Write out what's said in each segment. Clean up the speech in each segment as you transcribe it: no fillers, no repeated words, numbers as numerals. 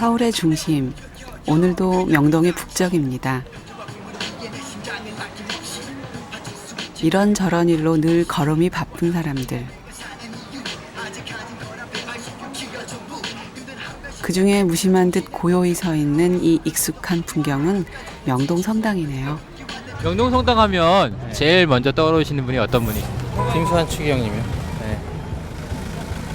서울의 중심, 오늘도 명동의 북적입니다. 이런저런 일로 늘 걸음이 바쁜 사람들. 그중에 무심한 듯 고요히 서 있는 이 익숙한 풍경은 명동 성당이네요. 명동 성당 하면 제일 먼저 떠오르시는 분이 어떤 분이? 김수환 추기경님이요. 네.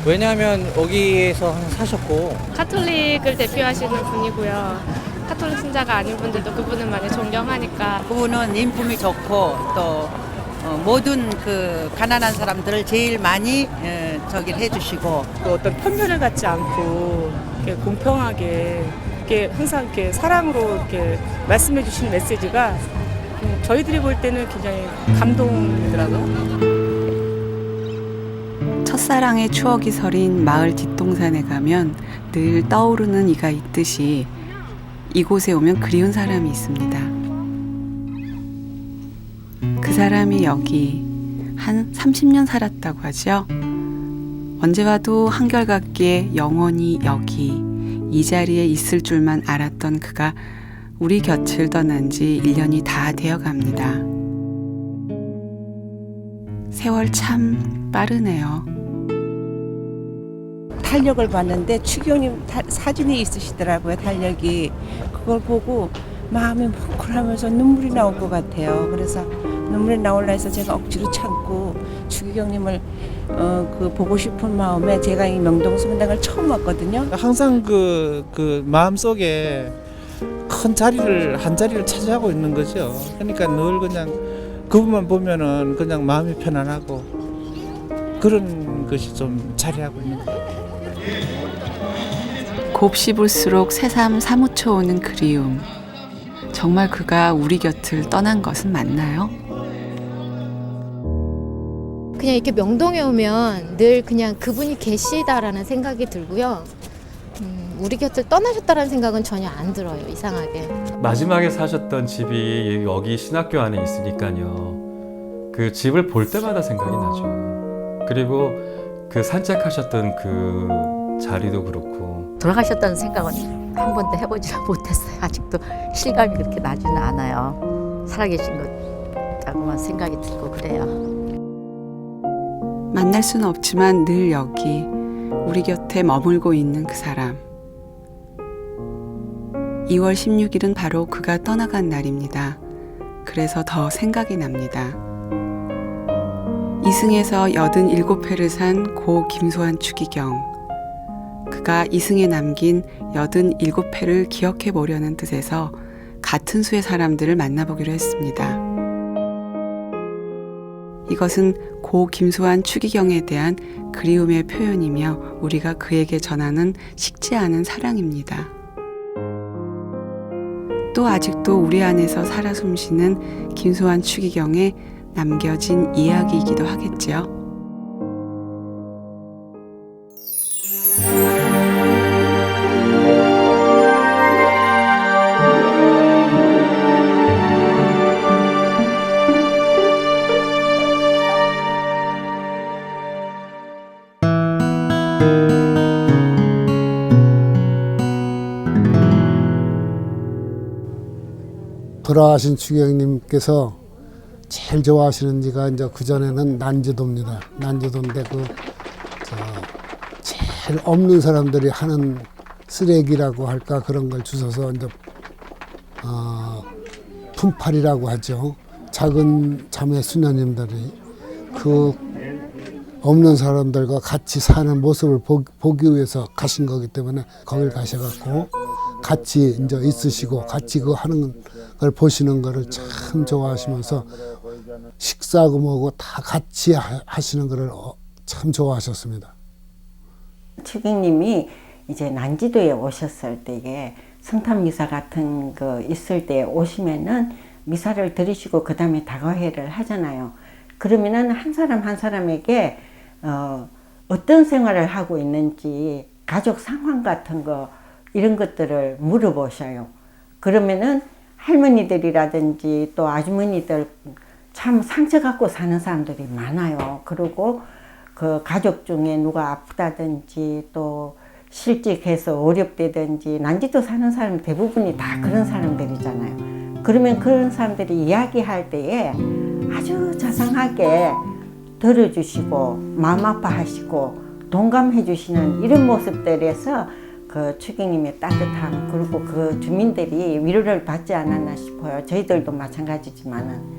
왜냐하면 여기에서 항상 사셨고 카톨릭을 대표하시는 분이고요. 카톨릭 신자가 아닌 분들도 그분을 많이 존경하니까. 그분은 인품이 좋고 또 모든 그 가난한 사람들을 제일 많이 저기를 해주시고 또 어떤 편견을 갖지 않고 이렇게 공평하게 이렇게 항상 이렇게 사랑으로 이렇게 말씀해 주시는 메시지가 저희들이 볼 때는 굉장히 감동이더라고요. 첫사랑의 추억이 서린 마을 뒷동산에 가면 늘 떠오르는 이가 있듯이 이곳에 오면 그리운 사람이 있습니다. 그 사람이 여기 한 30년 살았다고 하죠. 언제 봐도 한결같게 영원히 여기 이 자리에 있을 줄만 알았던 그가 우리 곁을 떠난 지 1년이 다 되어갑니다. 세월 참 빠르네요. 달력을 봤는데 추경님 사진이 있으시더라고요. 달력이. 그걸 보고 마음이 뭉클하면서 눈물이 나올 것 같아요. 그래서 눈물이 나올라 해서 제가 억지로 참고 추기경님을 그 보고 싶은 마음에 제가 이 명동성당을 처음 왔거든요. 항상 그 마음속에 큰 자리를 한 자리를 차지하고 있는 거죠. 그러니까 늘 그냥 그분만 보면은 그냥 마음이 편안하고 그런 것이 좀 자리하고 있는 것 같아요. 곱씹을수록 새삼 사무쳐 오는 그리움. 정말 그가 우리 곁을 떠난 것은 맞나요? 그냥 이렇게 명동에 오면 늘 그냥 그분이 계시다라는 생각이 들고요. 우리 곁을 떠나셨다라는 생각은 전혀 안 들어요. 이상하게. 마지막에 사셨던 집이 여기 신학교 안에 있으니까요. 그 집을 볼 때마다 생각이 나죠. 그리고 그 산책하셨던 그 자리도 그렇고. 돌아가셨다는 생각은 한 번도 해보지 못했어요. 아직도 실감이 그렇게 나지는 않아요. 살아계신 것자고만 생각이 들고 그래요. 만날 수는 없지만 늘 여기 우리 곁에 머물고 있는 그 사람. 2월 16일은 바로 그가 떠나간 날입니다. 그래서 더 생각이 납니다. 이승에서 87회를 산 고 김소환 추기경. 그가 이승에 남긴 87회를 기억해 보려는 뜻에서 같은 수의 사람들을 만나보기로 했습니다. 이것은 고 김소환 추기경에 대한 그리움의 표현이며 우리가 그에게 전하는 식지 않은 사랑입니다. 또 아직도 우리 안에서 살아 숨쉬는 김소환 추기경의 남겨진 이야기이기도 하겠지요. 돌아가신 추기경님께서 제일 좋아하시는 지가 이제 그 전에는 난지도입니다. 난지도인데 제일 없는 사람들이 하는 쓰레기라고 할까 그런 걸 주워서 이제 품팔이라고 하죠. 작은 자매 수녀님들이 그 없는 사람들과 같이 사는 모습을 보기 위해서 가신 거기 때문에 거길 가셔갖고 같이 이제 있으시고 같이 그 하는 걸 보시는 거를 참 좋아하시면서 식사하고 뭐고 다 같이 하시는 거를 참 좋아하셨습니다. 추기경님이 이제 난지도에 오셨을 때 이게 성탄 미사 같은 거 있을 때 오시면은 미사를 드리시고 그 다음에 다과회를 하잖아요. 그러면은 한 사람 한 사람에게 어떤 생활을 하고 있는지 가족 상황 같은 거 이런 것들을 물어보셔요. 그러면은 할머니들이라든지 또 아주머니들 참 상처 갖고 사는 사람들이 많아요. 그리고 그 가족 중에 누가 아프다든지 또 실직해서 어렵다든지 난지도 사는 사람 대부분이 다 그런 사람들이잖아요. 그러면 그런 사람들이 이야기할 때에 아주 자상하게 들어주시고 마음 아파하시고 동감해 주시는 이런 모습들에서 그 추경님의 따뜻함 그리고 그 주민들이 위로를 받지 않았나 싶어요. 저희들도 마찬가지지만은.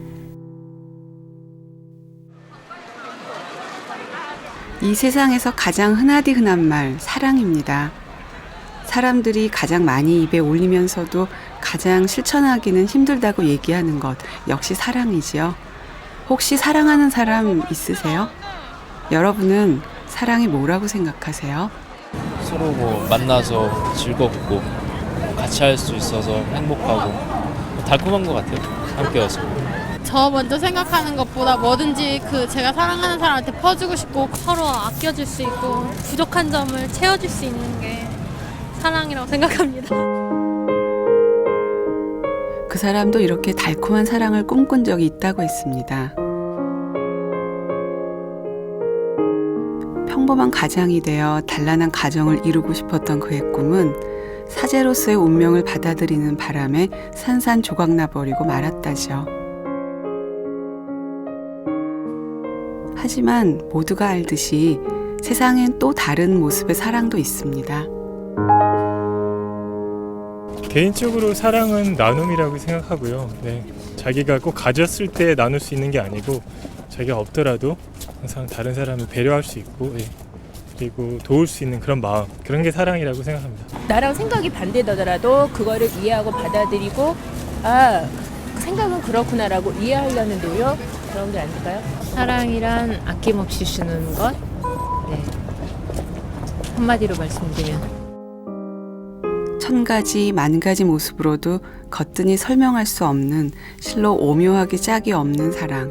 이 세상에서 가장 흔하디 흔한 말, 사랑입니다. 사람들이 가장 많이 입에 올리면서도 가장 실천하기는 힘들다고 얘기하는 것 역시 사랑이지요. 혹시 사랑하는 사람 있으세요? 여러분은 사랑이 뭐라고 생각하세요? 서로 뭐 만나서 즐겁고 같이 할 수 있어서 행복하고 달콤한 것 같아요. 함께여서. 저 먼저 생각하는 것보다 뭐든지 제가 사랑하는 사람한테 퍼주고 싶고 서로 아껴줄 수 있고 부족한 점을 채워줄 수 있는 게 사랑이라고 생각합니다. 그 사람도 이렇게 달콤한 사랑을 꿈꾼 적이 있다고 했습니다. 평범한 가장이 되어 단란한 가정을 이루고 싶었던 그의 꿈은 사제로서의 운명을 받아들이는 바람에 산산조각나버리고 말았다죠. 하지만 모두가 알듯이 세상엔 또 다른 모습의 사랑도 있습니다. 개인적으로 사랑은 나눔이라고 생각하고요. 네, 자기가 꼭 가졌을 때 나눌 수 있는 게 아니고 자기가 없더라도 항상 다른 사람을 배려할 수 있고 그리고 도울 수 있는 그런 마음, 그런 게 사랑이라고 생각합니다. 나랑 생각이 반대더라도 그거를 이해하고 받아들이고 아, 생각은 그렇구나라고 이해하려는 노력 그런 게 아닐까요? 사랑이란 아낌없이 주는 것. 네. 한마디로 말씀드리면. 천 가지 만 가지 모습으로도 거뜬히 설명할 수 없는 실로 오묘하게 짝이 없는 사랑.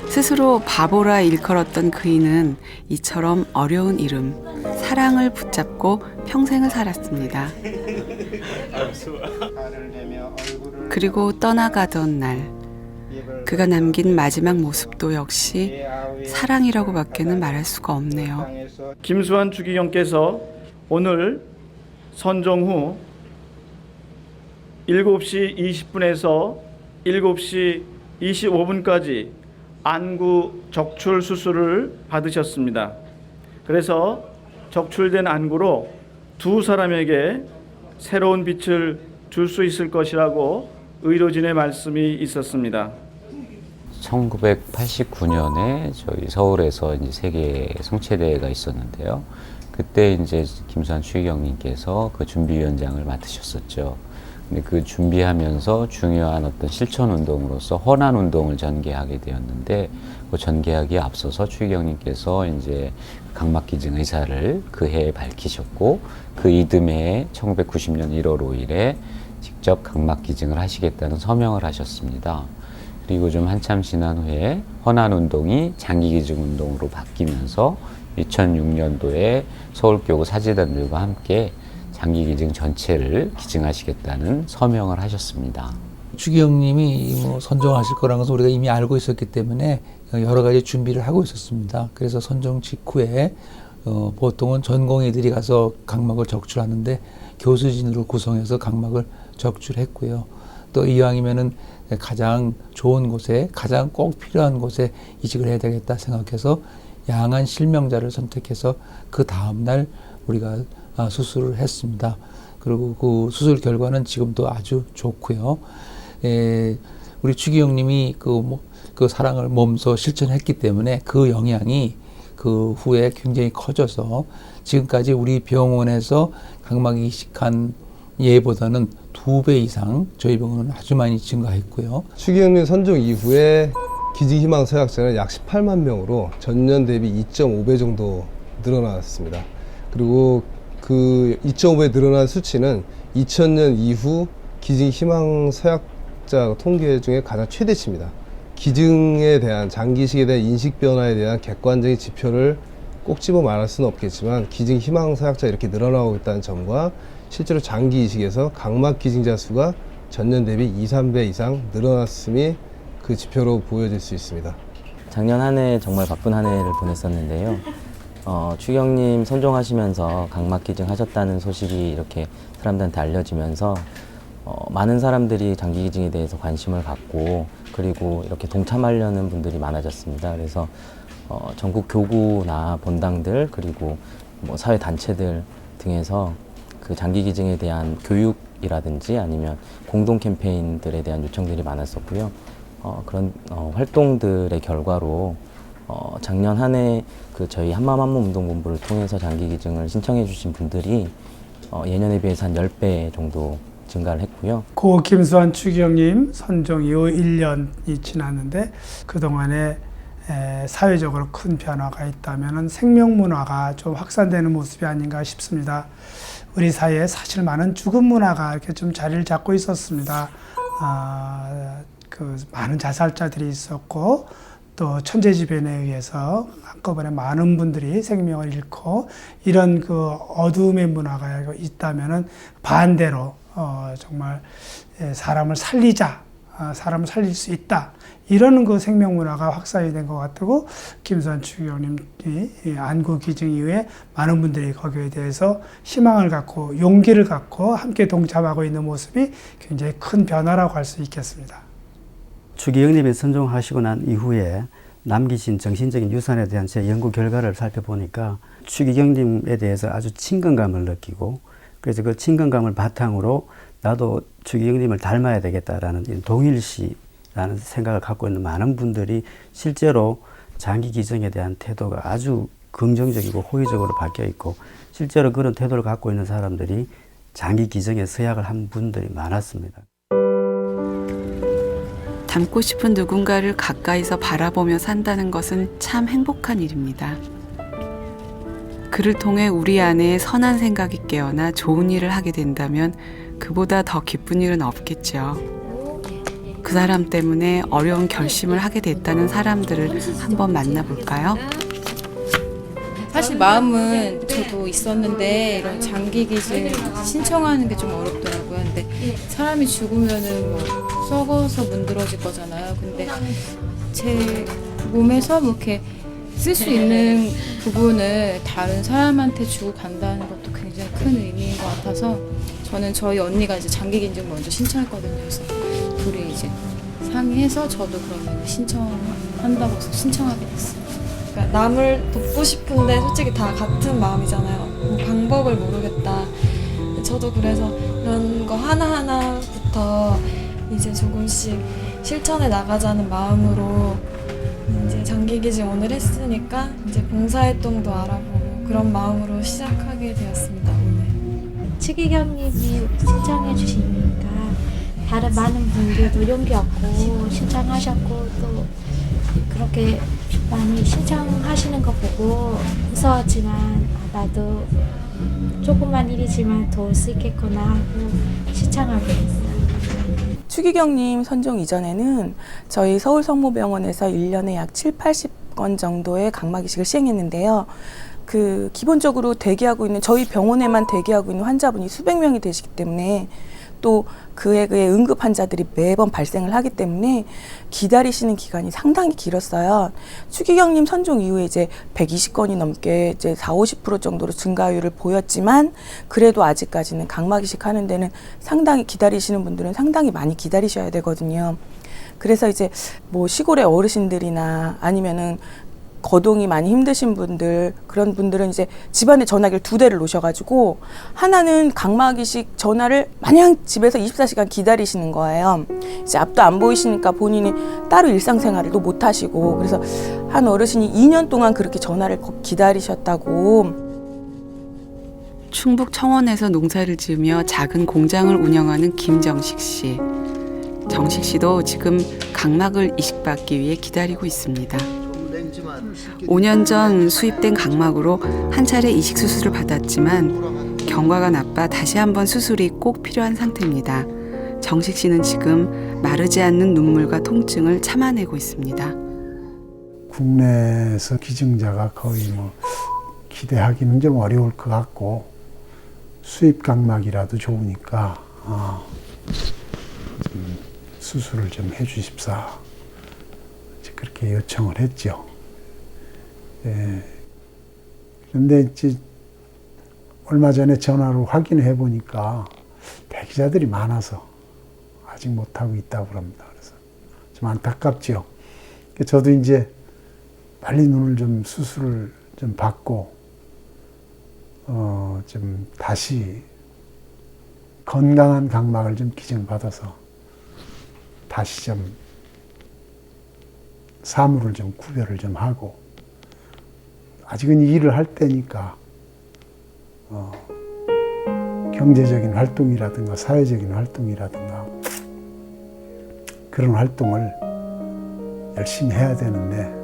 스스로 바보라 일컬었던 그이는 이처럼 어려운 이름 사랑을 붙잡고 평생을 살았습니다. 그리고 떠나가던 날 그가 남긴 마지막 모습도 역시 사랑이라고밖에는 말할 수가 없네요. 김수환 추기경께서 오늘 선정 후 7시 20분에서 7시 25분까지 안구 적출 수술을 받으셨습니다. 그래서 적출된 안구로 두 사람에게 새로운 빛을 줄 수 있을 것이라고 의료진의 말씀이 있었습니다. 1989년에 저희 서울에서 이제 세계 성체대회가 있었는데요. 그때 이제 김수환 추기경님께서 그 준비위원장을 맡으셨었죠. 근데 그 준비하면서 중요한 어떤 실천 운동으로서 헌안 운동을 전개하게 되었는데 그 전개하기에 앞서서 추기경님께서 이제 각막기증 의사를 그 해에 밝히셨고 그 이듬해 1990년 1월 5일에 직접 각막기증을 하시겠다는 서명을 하셨습니다. 그리고 좀 한참 지난 후에 헌안 운동이 장기기증 운동으로 바뀌면서 2006년도에 서울교구 사제단들과 함께 장기기증 전체를 기증하시겠다는 서명을 하셨습니다. 추기경님이 선정하실 거라는 것을 우리가 이미 알고 있었기 때문에 여러 가지 준비를 하고 있었습니다. 그래서 선정 직후에 보통은 전공의들이 가서 각막을 적출하는데 교수진으로 구성해서 각막을 적출했고요. 또 이왕이면은 가장 좋은 곳에 가장 꼭 필요한 곳에 이직을 해야 되겠다 생각해서 양한 실명자를 선택해서 그 다음날 우리가 수술을 했습니다. 그리고 그 수술 결과는 지금도 아주 좋고요. 우리 추기경님이 그 사랑을 몸소 실천했기 때문에 그 영향이 그 후에 굉장히 커져서 지금까지 우리 병원에서 각막이 이식한 예보다는 2배 이상 저희 병원은 아주 많이 증가했고요. 추기경님 선정 이후에 기증희망 서약자는 약 18만 명으로 전년 대비 2.5배 정도 늘어났습니다. 그리고 그 2.5배 늘어난 수치는 2000년 이후 기증희망 서약자 통계 중에 가장 최대치입니다. 기증에 대한 장기이식에 대한 인식 변화에 대한 객관적인 지표를 꼭 집어 말할 수는 없겠지만 기증희망 서약자 이렇게 늘어나고 있다는 점과 실제로 장기이식에서 각막 기증자 수가 전년 대비 2, 3배 이상 늘어났음이 그 지표로 보여질 수 있습니다. 작년 한 해 정말 바쁜 한 해를 보냈었는데요. 추경님 선종하시면서 각막 기증하셨다는 소식이 이렇게 사람들한테 알려지면서 많은 사람들이 장기 기증에 대해서 관심을 갖고 그리고 이렇게 동참하려는 분들이 많아졌습니다. 그래서 전국 교구나 본당들 그리고 뭐 사회 단체들 등에서 그 장기 기증에 대한 교육이라든지 아니면 공동 캠페인들에 대한 요청들이 많았었고요. 그런 활동들의 결과로 작년 한 해 그 저희 한마음 한몸 운동본부를 통해서 장기 기증을 신청해 주신 분들이 예년에 비해서 한 10배 정도 증가를 했고요. 고 김수환 추기경님 선종 이후 1년이 지났는데 그동안에 사회적으로 큰 변화가 있다면 생명문화가 좀 확산되는 모습이 아닌가 싶습니다. 우리 사회에 사실 많은 죽음 문화가 이렇게 좀 자리를 잡고 있었습니다. 그 많은 자살자들이 있었고 또 천재지변에 의해서 한꺼번에 많은 분들이 생명을 잃고 이런 그 어둠의 문화가 있다면은 반대로 정말 사람을 살리자, 사람을 살릴 수 있다. 이런 그 생명 문화가 확산이 된 것 같고 김수환 추기경님이 안구 기증 이후에 많은 분들이 거기에 대해서 희망을 갖고 용기를 갖고 함께 동참하고 있는 모습이 굉장히 큰 변화라고 할 수 있겠습니다. 추기경님이 선종하시고 난 이후에 남기신 정신적인 유산에 대한 제 연구 결과를 살펴보니까 추기경님에 대해서 아주 친근감을 느끼고 그래서 그 친근감을 바탕으로 나도 추기경님을 닮아야 되겠다라는 동일시라는 생각을 갖고 있는 많은 분들이 실제로 장기 기증에 대한 태도가 아주 긍정적이고 호의적으로 바뀌어 있고 실제로 그런 태도를 갖고 있는 사람들이 장기 기증에 서약을 한 분들이 많았습니다. 닮고 싶은 누군가를 가까이서 바라보며 산다는 것은 참 행복한 일입니다. 그를 통해 우리 안에 선한 생각이 깨어나 좋은 일을 하게 된다면 그보다 더 기쁜 일은 없겠죠. 그 사람 때문에 어려운 결심을 하게 됐다는 사람들을 한번 만나볼까요? 사실 마음은 저도 있었는데 이런 장기 기증 신청하는 게 좀 어렵더라고요. 근데 사람이 죽으면은 뭐 썩어서 문드러질 거잖아요. 근데 제 몸에서 뭐 이렇게 쓸 수 있는 부분을 다른 사람한테 주고 간다는 것도 굉장히 큰 의미인 것 같아서 저는 저희 언니가 이제 장기 기증 먼저 신청했거든요. 그래서 둘이 이제 상의해서 저도 그러면 신청한다고 해서 신청하게 됐어요. 그러니까 남을 돕고 싶은데 솔직히 다 같은 마음이잖아요. 뭐 방법을 모르겠다. 저도 그래서 이런 거 하나하나부터 이제 조금씩 실천해 나가자는 마음으로 이제 장기 기증 오늘 했으니까 이제 봉사활동도 알아보고 그런 마음으로 시작하게 되었습니다. 오늘. 추기경님이 신청해 주시니까 다른 많은 분들도 용기 얻고 신청하셨고 또 그렇게 많이 신청하시는 거 보고 무서웠지만 나도 조그만 일이지만 도울 수 있겠구나 하고 신청하게 됐어요. 추기경님 선종 이전에는 저희 서울성모병원에서 1년에 약 7, 80건 정도의 각막 이식을 시행했는데요. 그 기본적으로 대기하고 있는 저희 병원에만 대기하고 있는 환자분이 수백 명이 되시기 때문에 또 그에 의해 응급 환자들이 매번 발생을 하기 때문에 기다리시는 기간이 상당히 길었어요. 추기경님 선종 이후에 이제 120건이 넘게 이제 40~50% 정도로 증가율을 보였지만 그래도 아직까지는 각막 이식 하는 데는 상당히 기다리시는 분들은 상당히 많이 기다리셔야 되거든요. 그래서 이제 뭐 시골의 어르신들이나 아니면은 거동이 많이 힘드신 분들 그런 분들은 이제 집안에 전화기를 2대를 놓으셔가지고 하나는 각막 이식 전화를 마냥 집에서 24시간 기다리시는 거예요. 이제 앞도 안 보이시니까 본인이 따로 일상생활도 못 하시고 그래서 한 어르신이 2년 동안 그렇게 전화를 기다리셨다고. 충북 청원에서 농사를 지으며 작은 공장을 운영하는 김정식 씨. 정식 씨도 지금 각막을 이식받기 위해 기다리고 있습니다. 5년 전 수입된 각막으로 한 차례 이식 수술을 받았지만 경과가 나빠 다시 한번 수술이 꼭 필요한 상태입니다. 정식 씨는 지금 마르지 않는 눈물과 통증을 참아내고 있습니다. 국내에서 기증자가 거의 뭐 기대하기는 좀 어려울 것 같고 수입 각막이라도 좋으니까 좀 수술을 좀 해주십사 그렇게 요청을 했죠. 근데 이제 얼마 전에 전화로 확인해 보니까 대기자들이 많아서 아직 못하고 있다고 그럽니다. 그래서 좀 안타깝죠. 저도 이제 빨리 눈을 좀 수술을 좀 받고, 좀 다시 건강한 각막을 좀 기증받아서 다시 좀 사물을 좀 구별을 좀 하고, 아직은 일을 할 때니까 경제적인 활동이라든가 사회적인 활동이라든가 그런 활동을 열심히 해야 되는데,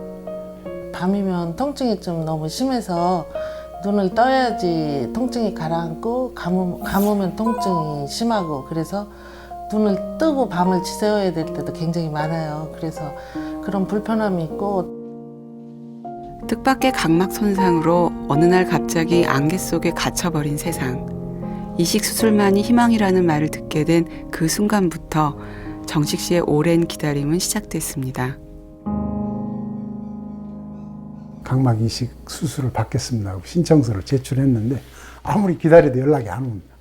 밤이면 통증이 좀 너무 심해서 눈을 떠야지 통증이 가라앉고, 감으면 통증이 심하고, 그래서 눈을 뜨고 밤을 지새워야 될 때도 굉장히 많아요. 그래서 그런 불편함이 있고. 뜻밖의 각막 손상으로 어느 날 갑자기 안개 속에 갇혀버린 세상. 이식 수술만이 희망이라는 말을 듣게 된 그 순간부터 정식 씨의 오랜 기다림은 시작됐습니다. 각막 이식 수술을 받겠습니다 하고 신청서를 제출했는데 아무리 기다려도 연락이 안 옵니다.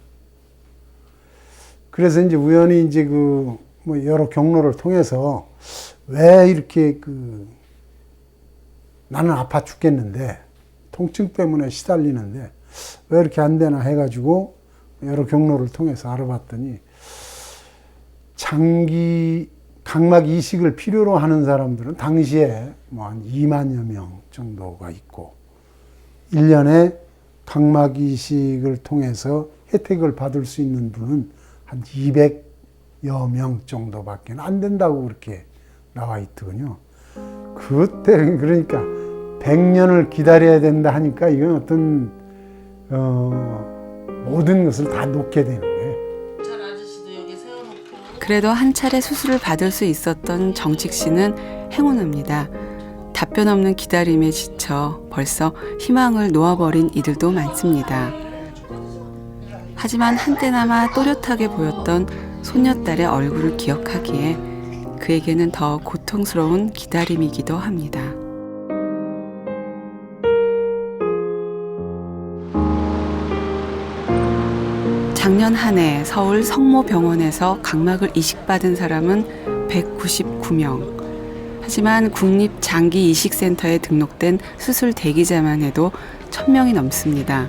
그래서 이제 우연히 이제 여러 경로를 통해서 왜 이렇게 나는 아파 죽겠는데 통증 때문에 시달리는데 왜 이렇게 안 되나 해가지고 여러 경로를 통해서 알아봤더니 장기 각막 이식을 필요로 하는 사람들은 당시에 한 2만여 명 정도가 있고 1년에 각막 이식을 통해서 혜택을 받을 수 있는 분은 한 200여 명 정도밖에 안 된다고 그렇게 나와 있더군요. 그때는 그러니까 100년을 기다려야 된다 하니까 이건 어떤 모든 것을 다 놓게 되는 거예요. 그래도 한 차례 수술을 받을 수 있었던 정식 씨는 행운합니다. 답변 없는 기다림에 지쳐 벌써 희망을 놓아버린 이들도 많습니다. 하지만 한때나마 또렷하게 보였던 손녀딸의 얼굴을 기억하기에 그에게는 더 고통스러운 기다림이기도 합니다. 작년 한 해 서울 성모병원에서 각막을 이식받은 사람은 199명. 하지만 국립장기이식센터에 등록된 수술 대기자만 해도 1000명이 넘습니다.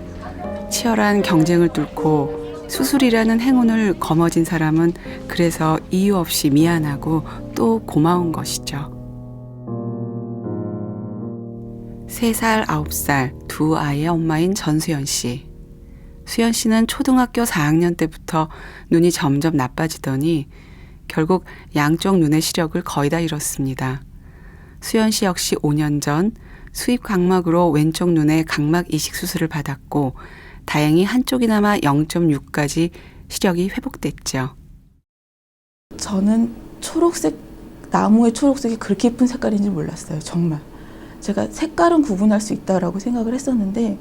치열한 경쟁을 뚫고 수술이라는 행운을 거머쥔 사람은 그래서 이유 없이 미안하고 또 고마운 것이죠. 3살, 9살 두 아이의 엄마인 전수연 씨. 수연 씨는 초등학교 4학년 때부터 눈이 점점 나빠지더니 결국 양쪽 눈의 시력을 거의 다 잃었습니다. 수연 씨 역시 5년 전 수입 각막으로 왼쪽 눈에 각막 이식 수술을 받았고 다행히 한쪽이나마 0.6까지 시력이 회복됐죠. 저는 초록색, 나무의 초록색이 그렇게 예쁜 색깔인지 몰랐어요. 정말. 제가 색깔은 구분할 수 있다라고 생각을 했었는데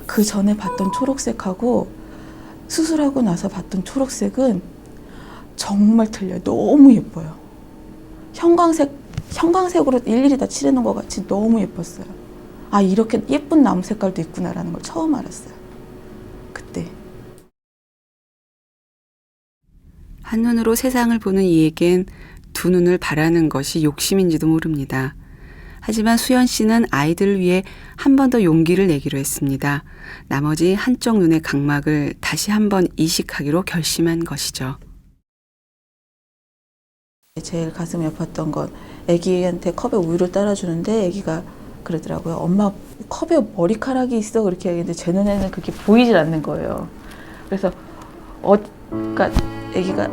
그 전에 봤던 초록색하고 수술하고 나서 봤던 초록색은 정말 틀려요. 너무 예뻐요. 형광색으로 일일이 다 칠해놓은 것 같이 너무 예뻤어요. 아, 이렇게 예쁜 나무 색깔도 있구나라는 걸 처음 알았어요. 그때. 한눈으로 세상을 보는 이에겐 두 눈을 바라는 것이 욕심인지도 모릅니다. 하지만 수연 씨는 아이들을 위해 한 번 더 용기를 내기로 했습니다. 나머지 한쪽 눈의 각막을 다시 한번 이식하기로 결심한 것이죠. 제일 가슴이 아팠던 건 아기한테 컵에 우유를 따라주는데 아기가 그러더라고요. 엄마 컵에 머리카락이 있어 그렇게 얘기했는데 제 눈에는 그렇게 보이질 않는 거예요. 그래서 그러니까 아기가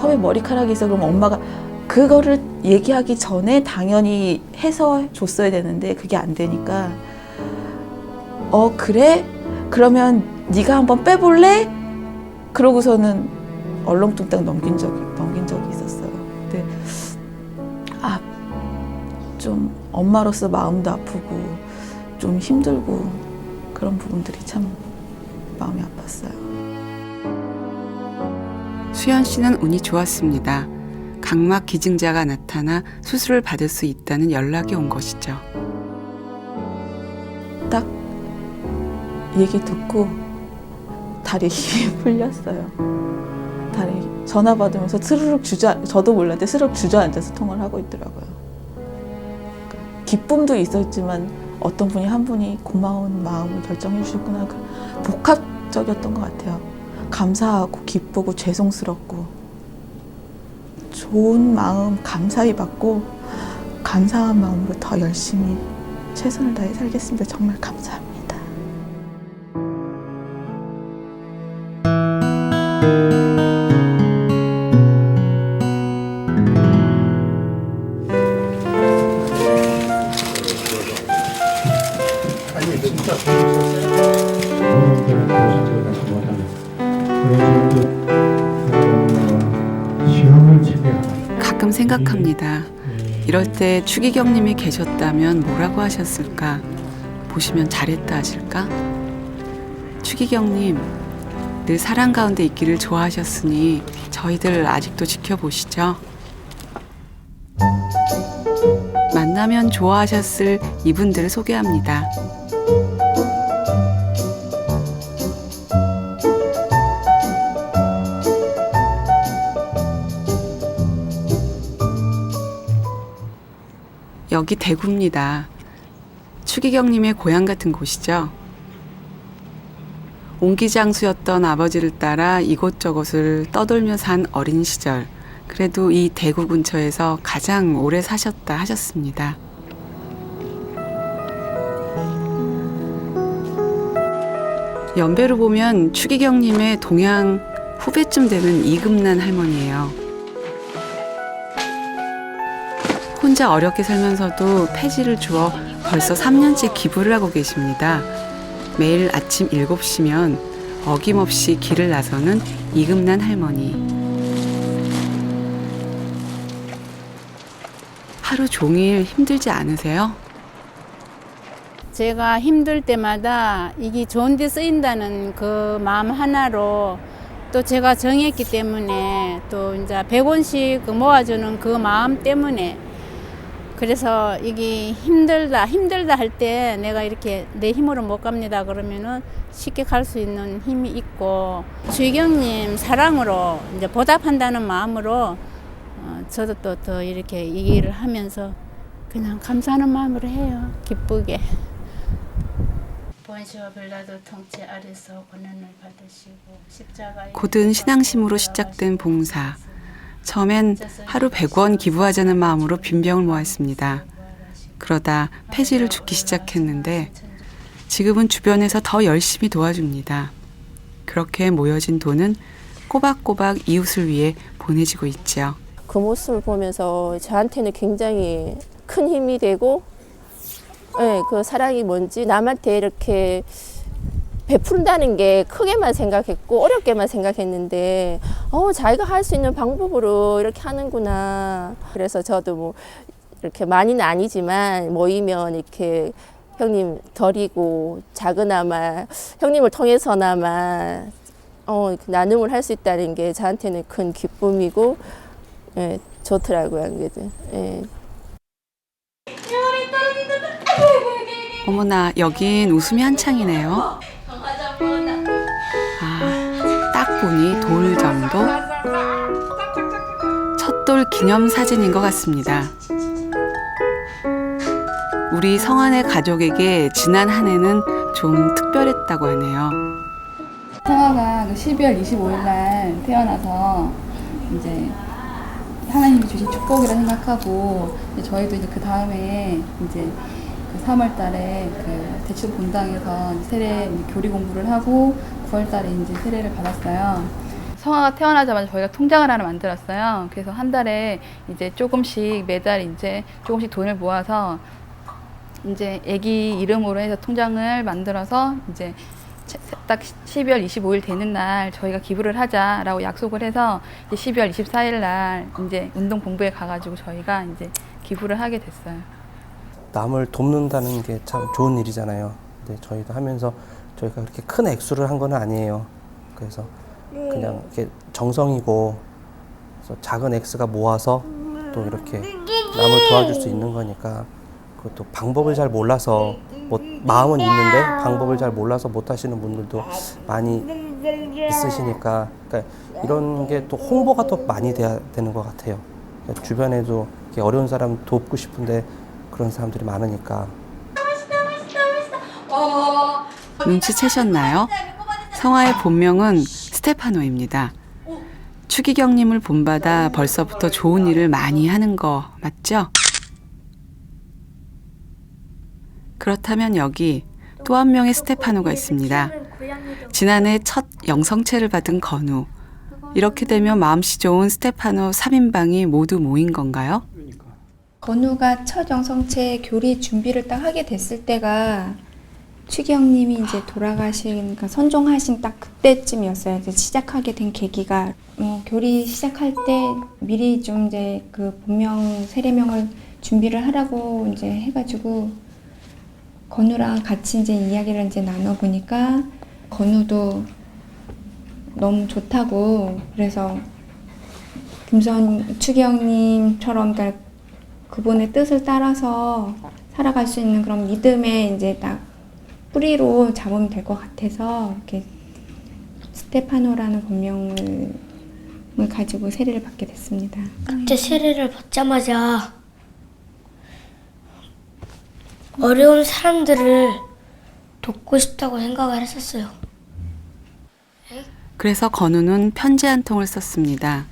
컵에 머리카락이 있어 그러면 엄마가 그거를 얘기하기 전에 당연히 해서 줬어야 되는데 그게 안 되니까 그래? 그러면 네가 한번 빼볼래? 그러고서는 얼렁뚱땅 넘긴 적이 있었어요. 근데 좀 엄마로서 마음도 아프고 좀 힘들고 그런 부분들이 참 마음이 아팠어요. 수연 씨는 운이 좋았습니다. 각막 기증자가 나타나 수술을 받을 수 있다는 연락이 온 것이죠. 딱 얘기 듣고 다리 힘이 풀렸어요. 다리 전화 받으면서 저도 몰랐는데 스르륵 주저앉아서 통화를 하고 있더라고요. 기쁨도 있었지만 어떤 분이 한 분이 고마운 마음을 결정해 주셨구나. 복합적이었던 것 같아요. 감사하고 기쁘고 죄송스럽고 좋은 마음 감사히 받고 감사한 마음으로 더 열심히 최선을 다해 살겠습니다. 정말 감사합니다. 가끔 생각합니다. 이럴 때 추기경님이 계셨다면 뭐라고 하셨을까? 보시면 잘했다 하실까? 추기경님, 늘 사랑 가운데 있기를 좋아하셨으니 저희들 아직도 지켜보시죠. 만나면 좋아하셨을 이분들을 소개합니다. 여기 대구입니다. 추기경님의 고향 같은 곳이죠. 옹기장수였던 아버지를 따라 이곳저곳을 떠돌며 산 어린 시절, 그래도 이 대구 근처에서 가장 오래 사셨다 하셨습니다. 연배로 보면 추기경님의 동양 후배쯤 되는 이금난 할머니예요. 혼자 어렵게 살면서도 폐지를 주어 벌써 3년째 기부를 하고 계십니다. 매일 아침 7시면 어김없이 길을 나서는 이금난 할머니. 하루 종일 힘들지 않으세요? 제가 힘들 때마다 이게 좋은 데 쓰인다는 그 마음 하나로 또 제가 정했기 때문에 또 이제 100원씩 모아주는 그 마음 때문에 그래서 이게 힘들다 할 때 내가 이렇게 내 힘으로 못 갑니다 그러면은 쉽게 갈 수 있는 힘이 있고 추기경님 사랑으로 이제 보답한다는 마음으로 저도 또 더 이렇게 이 일을 하면서 그냥 감사하는 마음으로 해요. 기쁘게. 본시와 빌라도 통치 아래서 권한을 받으시고 십자가에 고든 신앙심으로 시작된 봉사. 처음엔 하루 100원 기부하자는 마음으로 빈병을 모았습니다. 그러다 폐지를 줍기 시작했는데 지금은 주변에서 더 열심히 도와줍니다. 그렇게 모여진 돈은 꼬박꼬박 이웃을 위해 보내지고 있죠. 그 모습을 보면서 저한테는 굉장히 큰 힘이 되고 네, 그 사랑이 뭔지 남한테 이렇게 베푼다는 게 크게만 생각했고 어렵게만 생각했는데 자기가 할 수 있는 방법으로 이렇게 하는구나. 그래서 저도 뭐 이렇게 많이는 아니지만 모이면 이렇게 형님 드리고 작은아마 형님을 통해서나마 나눔을 할 수 있다는 게 저한테는 큰 기쁨이고 예, 좋더라고요. 예. 어머나, 여긴 웃음이 한창이네요. 딱 보니 돌 정도? 첫돌 기념사진인 것 같습니다. 우리 성한의 가족에게 지난 한 해는 좀 특별했다고 하네요. 성아가 12월 25일 날 태어나서 이제 하나님이 주신 축복이라 생각하고 저희도 이제 그 다음에 이제 그 3월 달에 그 대치동 본당에서 세례 교리 공부를 하고 9월 달에 이제 세례를 받았어요. 성아가 태어나자마자 저희가 통장을 하나 만들었어요. 그래서 한 달에 이제 조금씩 매달 이제 조금씩 돈을 모아서 이제 아기 이름으로 해서 통장을 만들어서 이제 딱 12월 25일 되는 날 저희가 기부를 하자라고 약속을 해서 이제 12월 24일 날 이제 운동 본부에 가가지고 저희가 이제 기부를 하게 됐어요. 남을 돕는다는 게 참 좋은 일이잖아요. 근데 저희도 하면서 저희가 그렇게 큰 액수를 한 건 아니에요. 그래서 그냥 이렇게 정성이고 그래서 작은 액수가 모아서 또 이렇게 남을 도와줄 수 있는 거니까 그것도 방법을 잘 몰라서 뭐 마음은 있는데 방법을 잘 몰라서 못 하시는 분들도 많이 있으시니까 그러니까 이런 게 또 홍보가 더 많이 돼야 되는 것 같아요. 그러니까 주변에도 이렇게 어려운 사람 돕고 싶은데 그런 사람들이 많으니까. 눈치채셨나요? 성화의 본명은 스테파노입니다. 추기경님을 본받아 벌써부터 좋은 일을 많이 하는 거 맞죠? 그렇다면 여기 또 한 명의 스테파노가 있습니다. 지난해 첫 영성체를 받은 건우. 이렇게 되면 마음씨 좋은 스테파노 3인방이 모두 모인 건가요? 건우가 첫 영성체 교리 준비를 딱 하게 됐을 때가 추기경님이 이제 돌아가신, 그러니까 선종하신 딱 그때쯤이었어요. 이제 시작하게 된 계기가 교리 시작할 때 미리 좀 이제 그 본명 세례명을 준비를 하라고 이제 해가지고 건우랑 같이 이제 이야기를 이제 나눠보니까 건우도 너무 좋다고, 그래서 김수환 추기경님처럼 그러니까 그분의 뜻을 따라서 살아갈 수 있는 그런 믿음의 이제 딱 뿌리로 잡으면 될 것 같아서 이렇게 스테파노라는 본명을 가지고 세례를 받게 됐습니다. 그때 세례를 받자마자 어려운 사람들을 돕고 싶다고 생각을 했었어요. 그래서 건우는 편지 한 통을 썼습니다.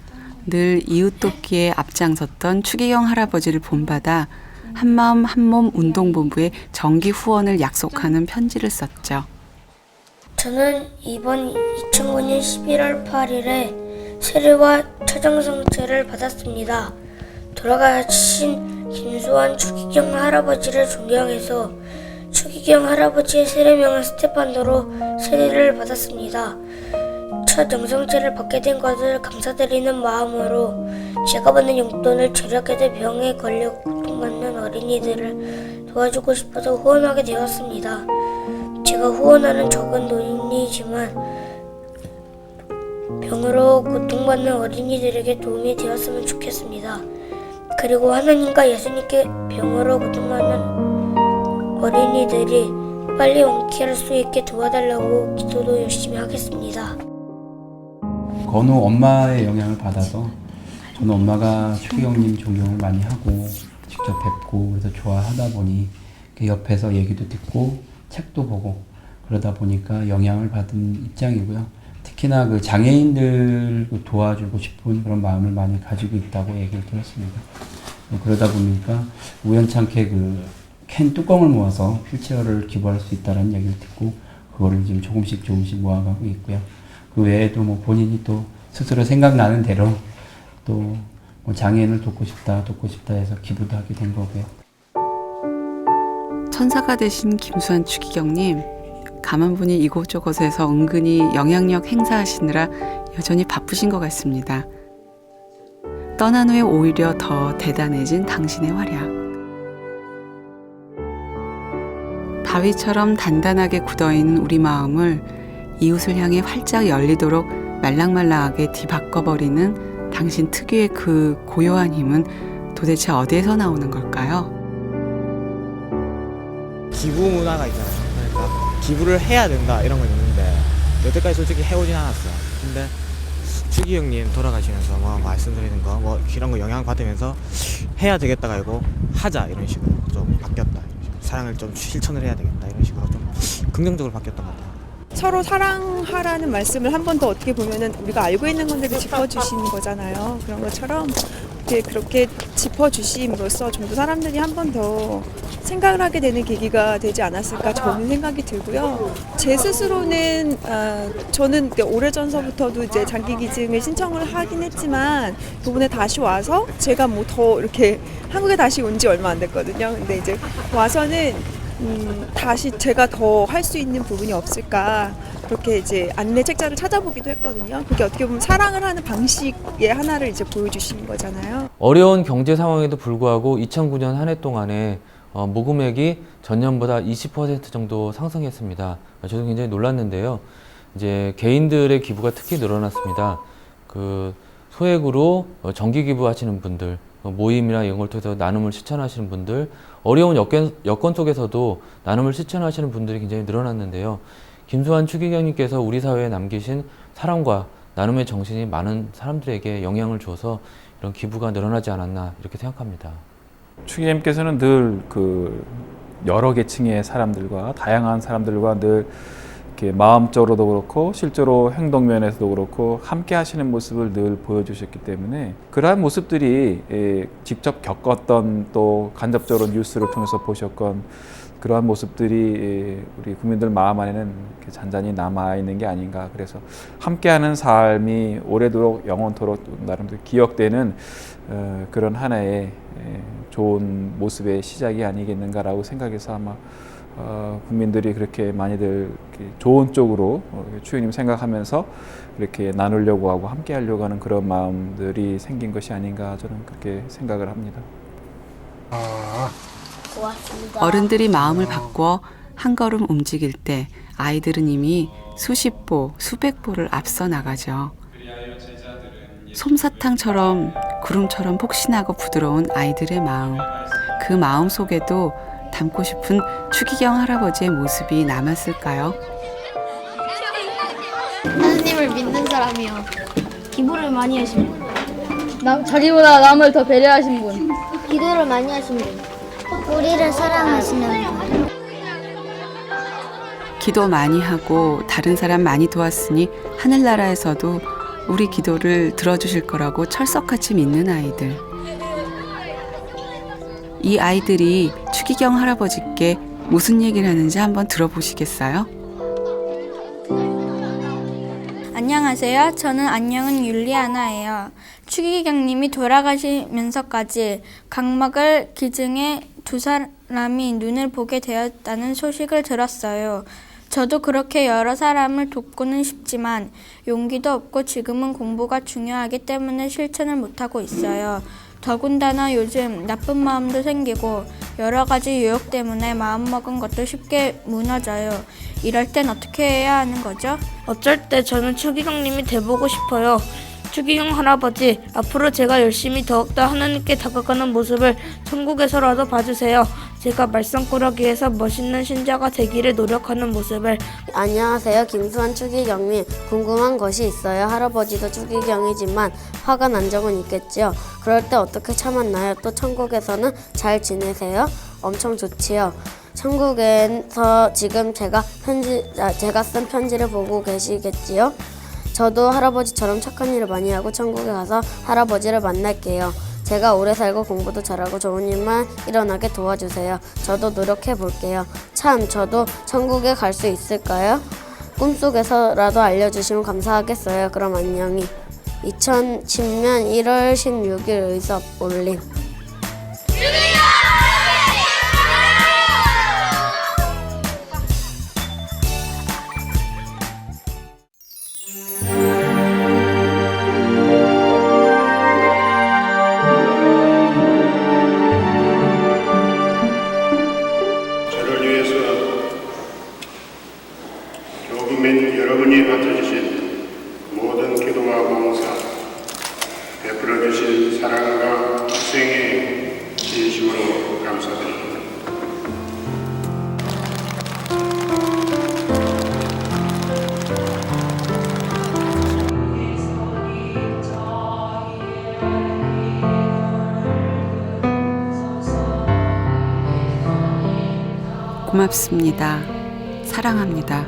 늘 이웃 돕기에 앞장섰던 추기경 할아버지를 본받아 한마음 한몸 운동본부에 정기 후원을 약속하는 편지를 썼죠. 저는 이번 2009년 11월 8일에 세례와 처정성체를 받았습니다. 돌아가신 김수환 추기경 할아버지를 존경해서 추기경 할아버지의 세례명은 스테파노로 세례를 받았습니다. 첫 영성체를 받게 된 것을 감사드리는 마음으로 제가 받는 용돈을 저력에도 병에 걸려 고통받는 어린이들을 도와주고 싶어서 후원하게 되었습니다. 제가 후원하는 적은 돈이지만 병으로 고통받는 어린이들에게 도움이 되었으면 좋겠습니다. 그리고 하나님과 예수님께 병으로 고통받는 어린이들이 빨리 원쾌할 수 있게 도와달라고 기도도 열심히 하겠습니다. 건우 엄마의 영향을 받아서 저는 엄마가 추기경님 존경을 많이 하고 직접 뵙고 그래서 좋아하다 보니 옆에서 얘기도 듣고 책도 보고 그러다 보니까 영향을 받은 입장이고요. 특히나 그 장애인들 도와주고 싶은 그런 마음을 많이 가지고 있다고 얘기를 들었습니다. 그러다 보니까 우연찮게 그 캔 뚜껑을 모아서 휠체어를 기부할 수 있다는 얘기를 듣고 그거를 지금 조금씩 모아가고 있고요. 그 외에도 뭐 본인이 또 스스로 생각나는 대로 또 뭐 장애인을 돕고 싶다 해서 기부도 하게 된 거고요. 천사가 되신 김수환 추기경님, 가만 보니 이곳저곳에서 은근히 영향력 행사하시느라 여전히 바쁘신 것 같습니다. 떠난 후에 오히려 더 대단해진 당신의 활약. 바위처럼 단단하게 굳어있는 우리 마음을 이웃을 향해 활짝 열리도록 말랑말랑하게 뒤바꿔버리는 당신 특유의 그 고요한 힘은 도대체 어디에서 나오는 걸까요? 기부 문화가 있잖아요. 그러니까 기부를 해야 된다 이런 건 있는데 여태까지 솔직히 해오진 않았어요. 근데 추기경님 돌아가시면서 뭐 말씀드리는 거 뭐 이런 거 영향 받으면서 해야 되겠다가 아니고 하자 이런 식으로 좀 바뀌었다. 사랑을 좀 실천을 해야 되겠다 이런 식으로 좀 긍정적으로 바뀌었던 것 같아요. 서로 사랑하라는 말씀을 한 번 더 어떻게 보면은 우리가 알고 있는 건데도 짚어주시는 거잖아요. 그런 것처럼 그렇게 짚어주심으로써 좀 더 사람들이 한 번 더 생각을 하게 되는 계기가 되지 않았을까 저는 생각이 들고요. 제 스스로는 저는 오래전서부터도 이제 장기 기증을 신청을 하긴 했지만 이번에 다시 와서 제가 뭐 더 이렇게 한국에 다시 온 지 얼마 안 됐거든요. 근데 이제 와서는 다시 제가 더 할 수 있는 부분이 없을까 그렇게 이제 안내 책자를 찾아보기도 했거든요. 그게 어떻게 보면 사랑을 하는 방식의 하나를 이제 보여주시는 거잖아요. 어려운 경제 상황에도 불구하고 2009년 한 해 동안에 모금액이 전년보다 20% 정도 상승했습니다. 저도 굉장히 놀랐는데요. 이제 개인들의 기부가 특히 늘어났습니다. 그 소액으로 정기 기부하시는 분들 모임이나 이런 걸 통해서 나눔을 실천하시는 분들, 어려운 여건 속에서도 나눔을 실천하시는 분들이 굉장히 늘어났는데요. 김수환 추기경님께서 우리 사회에 남기신 사랑과 나눔의 정신이 많은 사람들에게 영향을 줘서 이런 기부가 늘어나지 않았나 이렇게 생각합니다. 추기경님께서는 늘 그 여러 계층의 사람들과 다양한 사람들과 늘 이렇게 마음적으로도 그렇고 실제로 행동 면에서도 그렇고 함께 하시는 모습을 늘 보여주셨기 때문에 그러한 모습들이 직접 겪었던 또 간접적으로 뉴스를 통해서 보셨건 그러한 모습들이 우리 국민들 마음 안에는 이렇게 잔잔히 남아있는 게 아닌가. 그래서 함께하는 삶이 오래도록 영원토록 나름대로 기억되는 그런 하나의 좋은 모습의 시작이 아니겠는가라고 생각해서 아마 국민들이 그렇게 많이들 이렇게 좋은 쪽으로 추기경님 생각하면서 이렇게 나누려고 하고 함께 하려고 하는 그런 마음들이 생긴 것이 아닌가 저는 그렇게 생각을 합니다. 고맙습니다. 어른들이 마음을 바꿔 한 걸음 움직일 때 아이들은 이미 수십 보, 수백 보를 앞서 나가죠. 솜사탕처럼 구름처럼 폭신하고 부드러운 아이들의 마음, 그 마음 속에도 닮고 싶은 추기경 할아버지의 모습이 남았을까요? 하느님을 믿는 사람이요. 기부를 많이 하신 분. 자기보다 남을 더 배려하신 분. 기도를 많이 하신 분. 우리를 사랑하시는 분. 기도 많이 하고 다른 사람 많이 도왔으니 하늘나라에서도 우리 기도를 들어주실 거라고 철석같이 믿는 아이들. 이 아이들이 추기경 할아버지께 무슨 얘기를 하는지 한번 들어보시겠어요? 안녕하세요. 저는 안녕은 율리아나예요. 추기경님이 돌아가시면서까지 각막을 기증해 두 사람이 눈을 보게 되었다는 소식을 들었어요. 저도 그렇게 여러 사람을 돕고는 싶지만 용기도 없고 지금은 공부가 중요하기 때문에 실천을 못하고 있어요. 더군다나 요즘 나쁜 마음도 생기고 여러 가지 유혹 때문에 마음먹은 것도 쉽게 무너져요. 이럴 땐 어떻게 해야 하는 거죠? 어쩔 때 저는 추기경님이 돼보고 싶어요. 추기경 할아버지, 앞으로 제가 열심히 더욱더 하나님께 다가가는 모습을 천국에서라도 봐주세요. 제가 말썽꾸러기에서 멋있는 신자가 되기를 노력하는 모습을. 안녕하세요. 김수환 추기경님. 궁금한 것이 있어요. 할아버지도 추기경이지만 화가 난 적은 있겠지요. 그럴 때 어떻게 참았나요? 또 천국에서는 잘 지내세요? 엄청 좋지요. 천국에서 지금 제가 쓴 편지를 보고 계시겠지요? 저도 할아버지처럼 착한 일을 많이 하고 천국에 가서 할아버지를 만날게요. 제가 오래 살고 공부도 잘하고 좋은 일만 일어나게 도와주세요. 저도 노력해 볼게요. 참, 저도 천국에 갈 수 있을까요? 꿈속에서라도 알려주시면 감사하겠어요. 그럼 안녕히. 2010년 1월 16일 의섭 올림. 여러분이 맡아주신 모든 기도와 봉사, 베풀어주신 사랑과 희생에 진심으로 감사드립니다. 고맙습니다. 사랑합니다.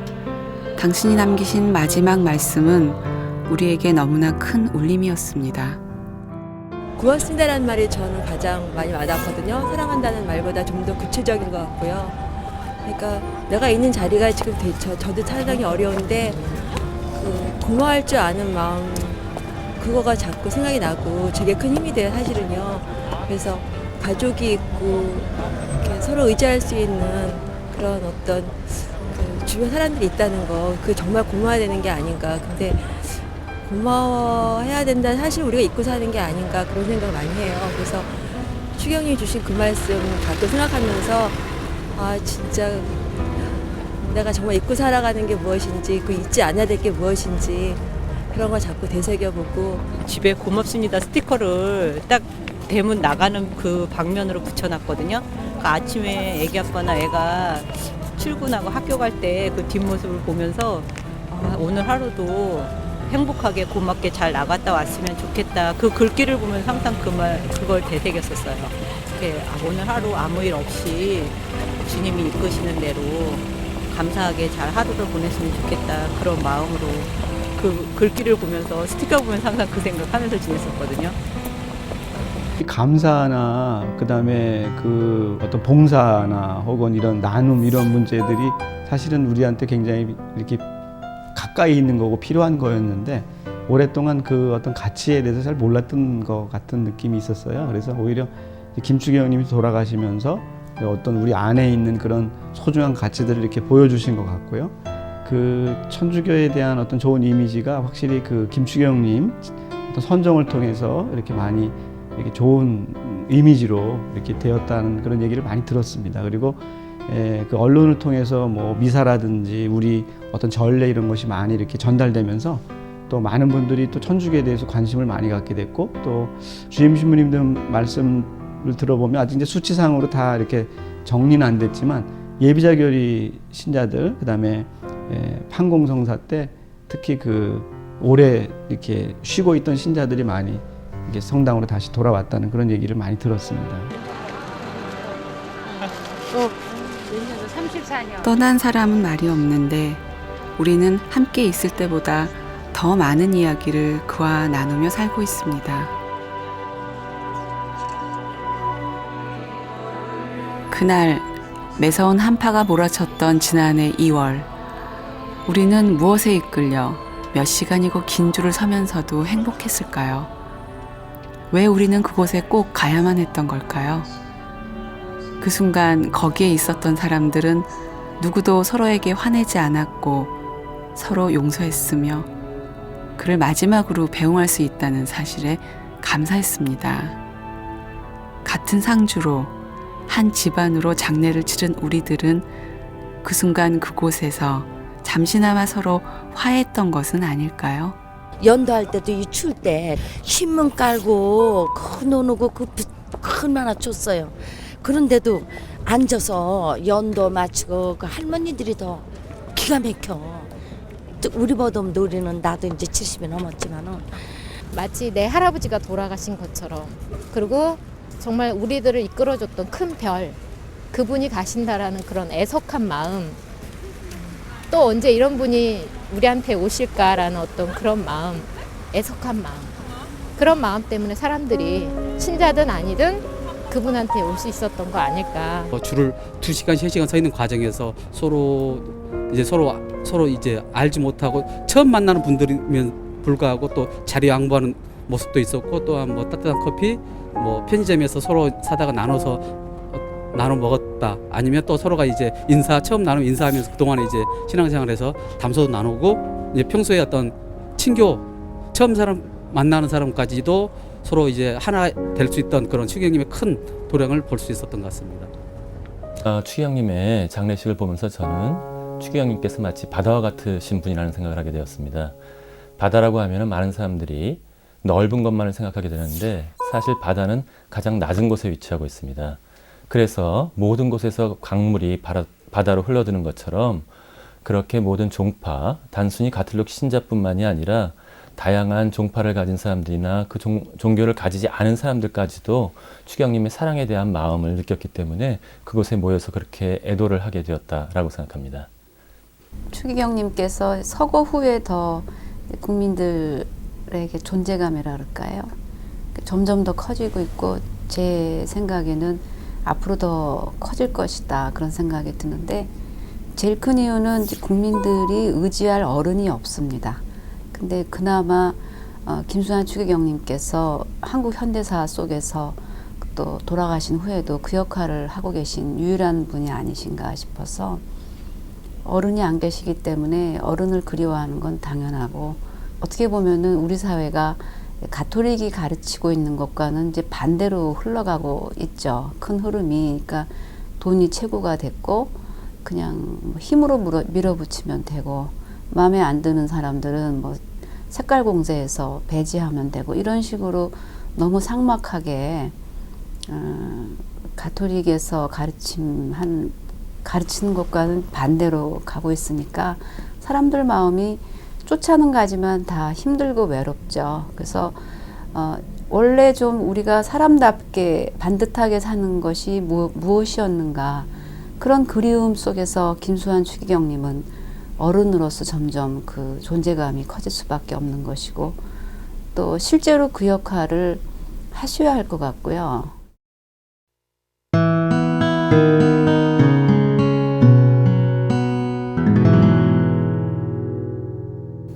당신이 남기신 마지막 말씀은 우리에게 너무나 큰 울림이었습니다. 고맙습니다라는 말이 저는 가장 많이 와닿거든요. 사랑한다는 말보다 좀 더 구체적인 것 같고요. 그러니까 내가 있는 자리가 지금 저도 상당히 어려운데 고마워할 줄 아는 마음 그거가 자꾸 생각이 나고 되게 큰 힘이 돼요, 사실은요. 그래서 가족이 있고 이렇게 서로 의지할 수 있는 그런 어떤 주변 사람들이 있다는 거, 그게 정말 고마워야 되는 게 아닌가. 근데 고마워해야 된다. 사실 우리가 잊고 사는 게 아닌가 그런 생각을 많이 해요. 그래서 추경이 주신 그 말씀 가끔 생각하면서 아 진짜 내가 정말 잊고 살아가는 게 무엇인지, 그 잊지 않아야 될 게 무엇인지 그런 걸 자꾸 되새겨보고 집에 고맙습니다 스티커를 딱 대문 나가는 그 방면으로 붙여놨거든요. 그러니까 아침에 애기 아빠나 애가 출근하고 학교 갈 때 그 뒷모습을 보면서 오늘 하루도 행복하게 고맙게 잘 나갔다 왔으면 좋겠다. 그 글귀를 보면서 항상 그걸 되새겼었어요. 오늘 하루 아무 일 없이 주님이 이끄시는 대로 감사하게 잘 하루를 보냈으면 좋겠다. 그런 마음으로 그 글귀를 보면서 스티커 보면서 항상 그 생각하면서 지냈었거든요. 감사나 그다음에 그 어떤 봉사나 혹은 이런 나눔 이런 문제들이 사실은 우리한테 굉장히 이렇게 가까이 있는 거고 필요한 거였는데 오랫동안 그 어떤 가치에 대해서 잘 몰랐던 것 같은 느낌이 있었어요. 그래서 오히려 김추경님이 돌아가시면서 어떤 우리 안에 있는 그런 소중한 가치들을 이렇게 보여주신 것 같고요. 그 천주교에 대한 어떤 좋은 이미지가 확실히 그 김추경님 어떤 선정을 통해서 이렇게 많이 이렇게 좋은 이미지로 이렇게 되었다는 그런 얘기를 많이 들었습니다. 그리고 그 언론을 통해서 뭐 미사라든지 우리 어떤 전례 이런 것이 많이 이렇게 전달되면서 또 많은 분들이 또 천주교에 대해서 관심을 많이 갖게 됐고 또 주임 신부님들 말씀을 들어보면 아직 이제 수치상으로 다 이렇게 정리는 안 됐지만 예비자결이 신자들 그다음에 판공성사 때 특히 그 오래 이렇게 쉬고 있던 신자들이 많이 이게 성당으로 다시 돌아왔다는 그런 얘기를 많이 들었습니다. 떠난 사람은 말이 없는데 우리는 함께 있을 때보다 더 많은 이야기를 그와 나누며 살고 있습니다. 그날 매서운 한파가 몰아쳤던 지난해 2월 우리는 무엇에 이끌려 몇 시간이고 긴 줄을 서면서도 행복했을까요? 왜 우리는 그곳에 꼭 가야만 했던 걸까요? 그 순간 거기에 있었던 사람들은 누구도 서로에게 화내지 않았고 서로 용서했으며 그를 마지막으로 배웅할 수 있다는 사실에 감사했습니다. 같은 상주로 한 집안으로 장례를 치른 우리들은 그 순간 그곳에서 잠시나마 서로 화했던 것은 아닐까요? 연도할 때도 이 추울 때 신문 깔고 노노고 그 얼마나 춥어요. 그런데도 앉아서 연도 마치고 그 할머니들이 더 기가 막혀. 우리 보던 우리는 나도 이제 70이 넘었지만은 마치 내 할아버지가 돌아가신 것처럼 그리고 정말 우리들을 이끌어줬던 큰 별 그분이 가신다라는 그런 애석한 마음 또 언제 이런 분이 우리한테 오실까라는 어떤 그런 마음 애석한 마음 그런 마음 때문에 사람들이 신자든 아니든 그분한테 올 수 있었던 거 아닐까. 줄을 2시간, 3시간 서 있는 과정에서 서로 이제 알지 못하고 처음 만나는 분들이면 불구하고 또 자리 양보하는 모습도 있었고 또한 뭐 따뜻한 커피, 뭐 편의점에서 서로 사다가 나눠서 나눠 먹었다. 아니면 또 서로가 이제 처음 나누면 인사하면서 그동안에 이제 신앙생활에서 담소도 나누고 이제 평소에 어떤 친교 처음 만나는 사람까지도 서로 이제 하나 될 수 있던 그런 추기경님의 큰 도량을 볼 수 있었던 것 같습니다. 추기경님의 장례식을 보면서 저는 추기경님께서 마치 바다와 같으신 분이라는 생각을 하게 되었습니다. 바다라고 하면 많은 사람들이 넓은 것만을 생각하게 되는데 사실 바다는 가장 낮은 곳에 위치하고 있습니다. 그래서 모든 곳에서 강물이 바다로 흘러드는 것처럼 그렇게 모든 종파, 단순히 가톨릭 신자뿐만이 아니라 다양한 종파를 가진 사람들이나 그 종교를 가지지 않은 사람들까지도 추기경님의 사랑에 대한 마음을 느꼈기 때문에 그곳에 모여서 그렇게 애도를 하게 되었다라고 생각합니다. 추기경님께서 서거 후에 더 국민들에게 존재감이라 그럴까요? 점점 더 커지고 있고 제 생각에는 앞으로 더 커질 것이다 그런 생각이 드는데 제일 큰 이유는 국민들이 의지할 어른이 없습니다. 근데 그나마 김수환 추기경님께서 한국 현대사 속에서 또 돌아가신 후에도 그 역할을 하고 계신 유일한 분이 아니신가 싶어서 어른이 안 계시기 때문에 어른을 그리워하는 건 당연하고 어떻게 보면은 우리 사회가 가톨릭이 가르치고 있는 것과는 이제 반대로 흘러가고 있죠. 큰 흐름이. 그러니까 돈이 최고가 됐고 그냥 힘으로 밀어붙이면 되고 마음에 안 드는 사람들은 뭐 색깔 공제해서 배제하면 되고 이런 식으로 너무 삭막하게 가톨릭에서 가르치는 것과는 반대로 가고 있으니까 사람들 마음이 쫓아는 가지만 다 힘들고 외롭죠. 그래서 원래 좀 우리가 사람답게 반듯하게 사는 것이 무엇이었는가, 그런 그리움 속에서 김수환 추기경님은 어른으로서 점점 그 존재감이 커질 수밖에 없는 것이고, 또 실제로 그 역할을 하셔야 할 것 같고요.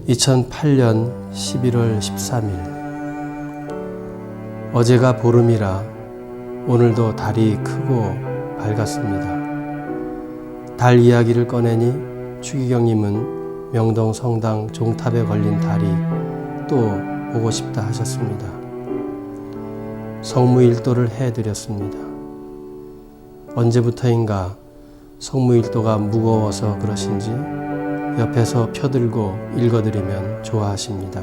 2008년 11월 13일 어제가 보름이라 오늘도 달이 크고 밝았습니다. 달 이야기를 꺼내니 추기경님은 명동 성당 종탑에 걸린 달이 또 보고 싶다 하셨습니다. 성무일도를 해드렸습니다. 언제부터인가 성무일도가 무거워서 그러신지 옆에서 펴들고 읽어드리면 좋아하십니다.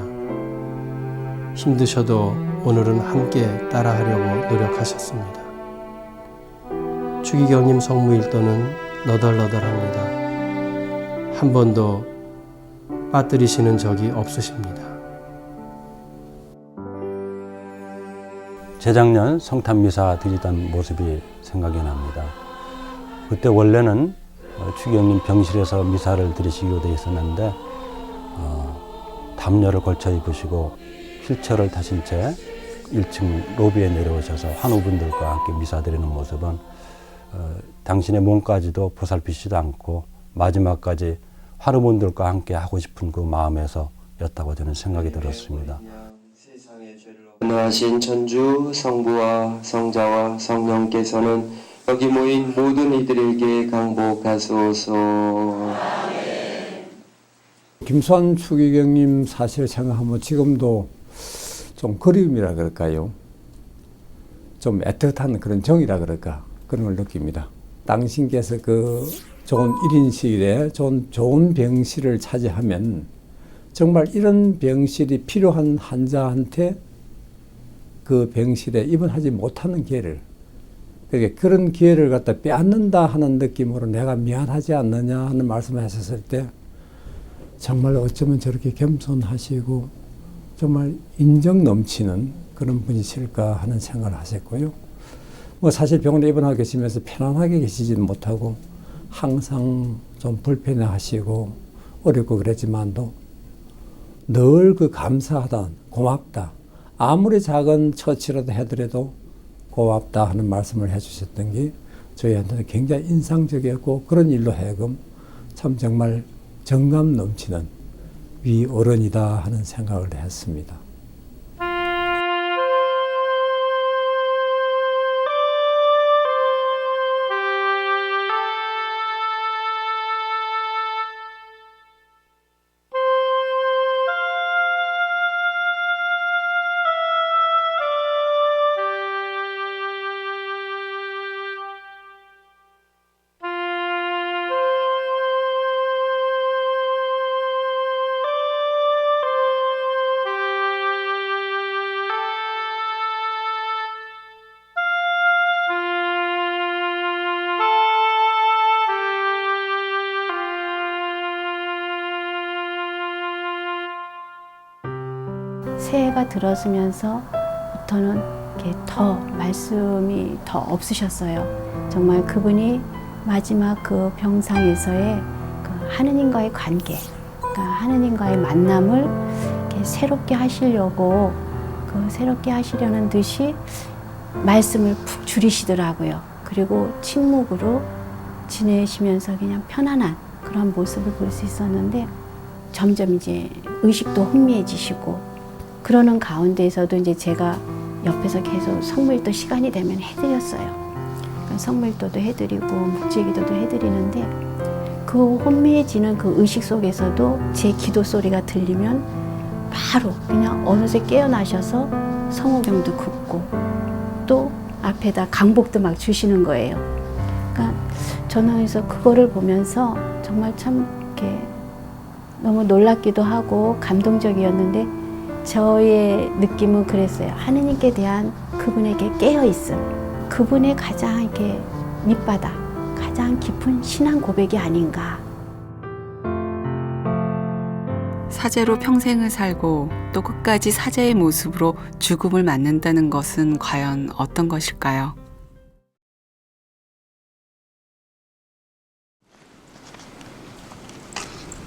힘드셔도 오늘은 함께 따라하려고 노력하셨습니다. 추기경님 성무일도는 너덜너덜합니다. 한 번도 빠뜨리시는 적이 없으십니다. 재작년 성탄미사 드리던 모습이 생각이 납니다. 그때 원래는 추기경님 병실에서 미사를 드리시기로 되어 있었는데 담요를 걸쳐 입으시고 휠체어를 타신 채 1층 로비에 내려오셔서 환우분들과 함께 미사 드리는 모습은 당신의 몸까지도 보살피지도 않고 마지막까지 환우분들과 함께 하고 싶은 그 마음에서였다고 저는 생각이 들었습니다. 전능하신 천주 성부와 성자와 성령께서는 여기 모인 모든 이들에게 강복하소서. 김수환 추기경님 사실 생각하면 지금도 좀 그리움이라 그럴까요? 좀 애틋한 그런 정이라 그럴까, 그런 걸 느낍니다. 당신께서 그 좋은 1인실에 좋은 병실을 차지하면 정말 이런 병실이 필요한 환자한테 그 병실에 입원하지 못하는 기회를, 그런 기회를 갖다 빼앗는다 하는 느낌으로 내가 미안하지 않느냐 하는 말씀을 하셨을 때 정말 어쩌면 저렇게 겸손하시고 정말 인정 넘치는 그런 분이실까 하는 생각을 하셨고요. 뭐 사실 병원에 입원하고 계시면서 편안하게 계시지는 못하고 항상 좀 불편해하시고 어렵고 그랬지만도 늘 그 감사하다, 고맙다, 아무리 작은 처치라도 해더라도 고맙다 하는 말씀을 해주셨던 게 저희한테는 굉장히 인상적이었고, 그런 일로 하여금 참 정말 정감 넘치는 위 어른이다 하는 생각을 했습니다. 새해가 들어서면서부터는 이렇게 더 말씀이 더 없으셨어요. 정말 그분이 마지막 그 병상에서의 그 하느님과의 관계, 그러니까 하느님과의 만남을 이렇게 새롭게 하시려고, 그 새롭게 하시려는 듯이 말씀을 푹 줄이시더라고요. 그리고 침묵으로 지내시면서 그냥 편안한 그런 모습을 볼 수 있었는데, 점점 이제 의식도 혼미해지시고, 그러는 가운데에서도 이제 제가 옆에서 계속 성물도 시간이 되면 해드렸어요. 그러니까 성물도도 해드리고 묵제기도도 해드리는데, 그 혼미해지는 그 의식 속에서도 제 기도 소리가 들리면 바로 그냥 어느새 깨어나셔서 성호경도 긋고 또 앞에다 강복도 막 주시는 거예요. 그러니까 저는 그래서 그거를 보면서 정말 참 이렇게 너무 놀랍기도 하고 감동적이었는데, 저의 느낌은 그랬어요. 하느님께 대한 그분에게 깨어있음, 그분의 가장 이렇게 밑바닥, 가장 깊은 신앙 고백이 아닌가. 사제로 평생을 살고 또 끝까지 사제의 모습으로 죽음을 맞는다는 것은 과연 어떤 것일까요?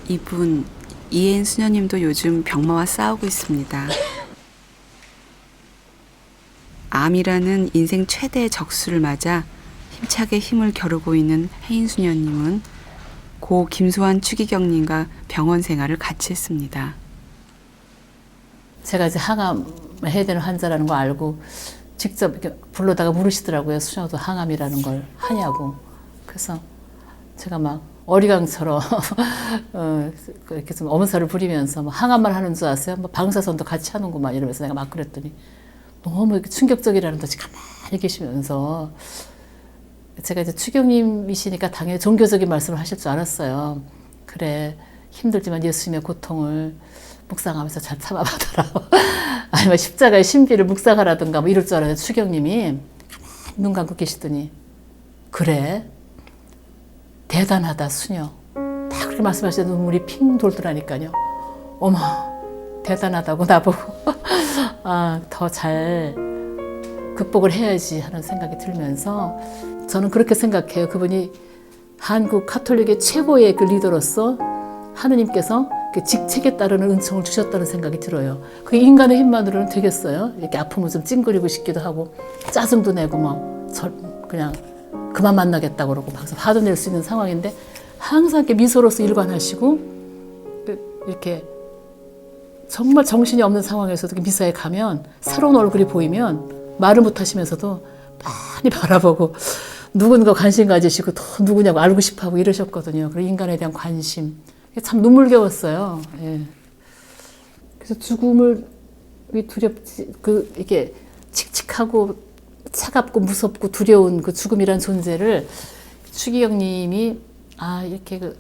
이분 이혜인 수녀님도 요즘 병마와 싸우고 있습니다. 암이라는 인생 최대의 적수를 맞아 힘차게 힘을 겨루고 있는 혜인 수녀님은 고 김수환 추기경님과 병원 생활을 같이 했습니다. 제가 이제 항암 해야 되는 환자라는 거 알고 직접 이렇게 불러다가 물으시더라고요. 수녀도 항암이라는 걸 하냐고. 그래서 제가 막 어리광처럼 이렇게 좀 어문사를 부리면서 항암만 하는 줄 아세요? 뭐 방사선도 같이 하는구만 이러면서 내가 막 그랬더니 너무 이렇게 충격적이라는 듯이 가만히 계시면서 제가 이제 추경님이시니까 당연히 종교적인 말씀을 하실 줄 알았어요. 그래, 힘들지만 예수님의 고통을 묵상하면서 잘 참아봐라. 아니면 십자가의 신비를 묵상하라든가 뭐 이럴 줄 알았는데 추경님이 눈 감고 계시더니 그래, 대단하다 수녀. 딱 그렇게 말씀하시는데 눈물이 핑 돌더라니까요. 어머, 대단하다고 나보고 더 잘 극복을 해야지 하는 생각이 들면서 저는 그렇게 생각해요. 그분이 한국 카톨릭의 최고의 그 리더로서 하느님께서 그 직책에 따르는 은총을 주셨다는 생각이 들어요. 그게 인간의 힘만으로는 되겠어요? 이렇게 아프면 좀 찡그리고 싶기도 하고 짜증도 내고 뭐 그냥 그만 만나겠다고 그러고 막 화도 낼 수 있는 상황인데 항상 이렇게 미소로서 일관하시고 이렇게 정말 정신이 없는 상황에서도 미사에 가면 새로운 얼굴이 보이면 말을 못 하시면서도 많이 바라보고 누군가 관심 가지시고 더 누구냐고 알고 싶어하고 이러셨거든요. 그리고 인간에 대한 관심. 참 눈물겨웠어요. 예. 그래서 죽음을 두렵지, 이게 칙칙하고 차갑고 무섭고 두려운 그 죽음이란 존재를 추기경님이 이렇게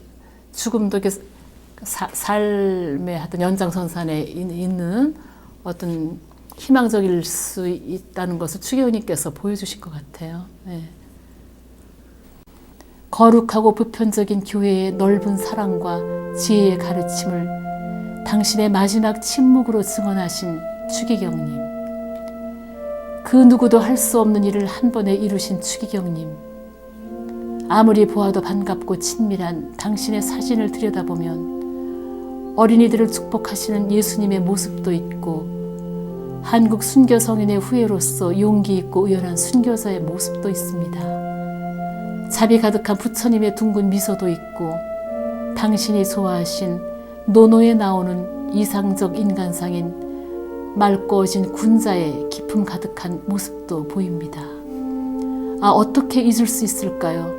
죽음도 이렇게 삶의 어떤 연장선상에 있는 어떤 희망적일 수 있다는 것을 추기경님께서 보여주신 것 같아요. 네. 거룩하고 보편적인 교회의 넓은 사랑과 지혜의 가르침을 당신의 마지막 침묵으로 증언하신 추기경님. 그 누구도 할 수 없는 일을 한 번에 이루신 추기경님. 아무리 보아도 반갑고 친밀한 당신의 사진을 들여다보면 어린이들을 축복하시는 예수님의 모습도 있고 한국 순교 성인의 후예로서 용기 있고 의연한 순교자의 모습도 있습니다. 자비 가득한 부처님의 둥근 미소도 있고 당신이 좋아하신 노노에 나오는 이상적 인간상인 맑고어진 군자의 기품 가득한 모습도 보입니다. 어떻게 잊을 수 있을까요?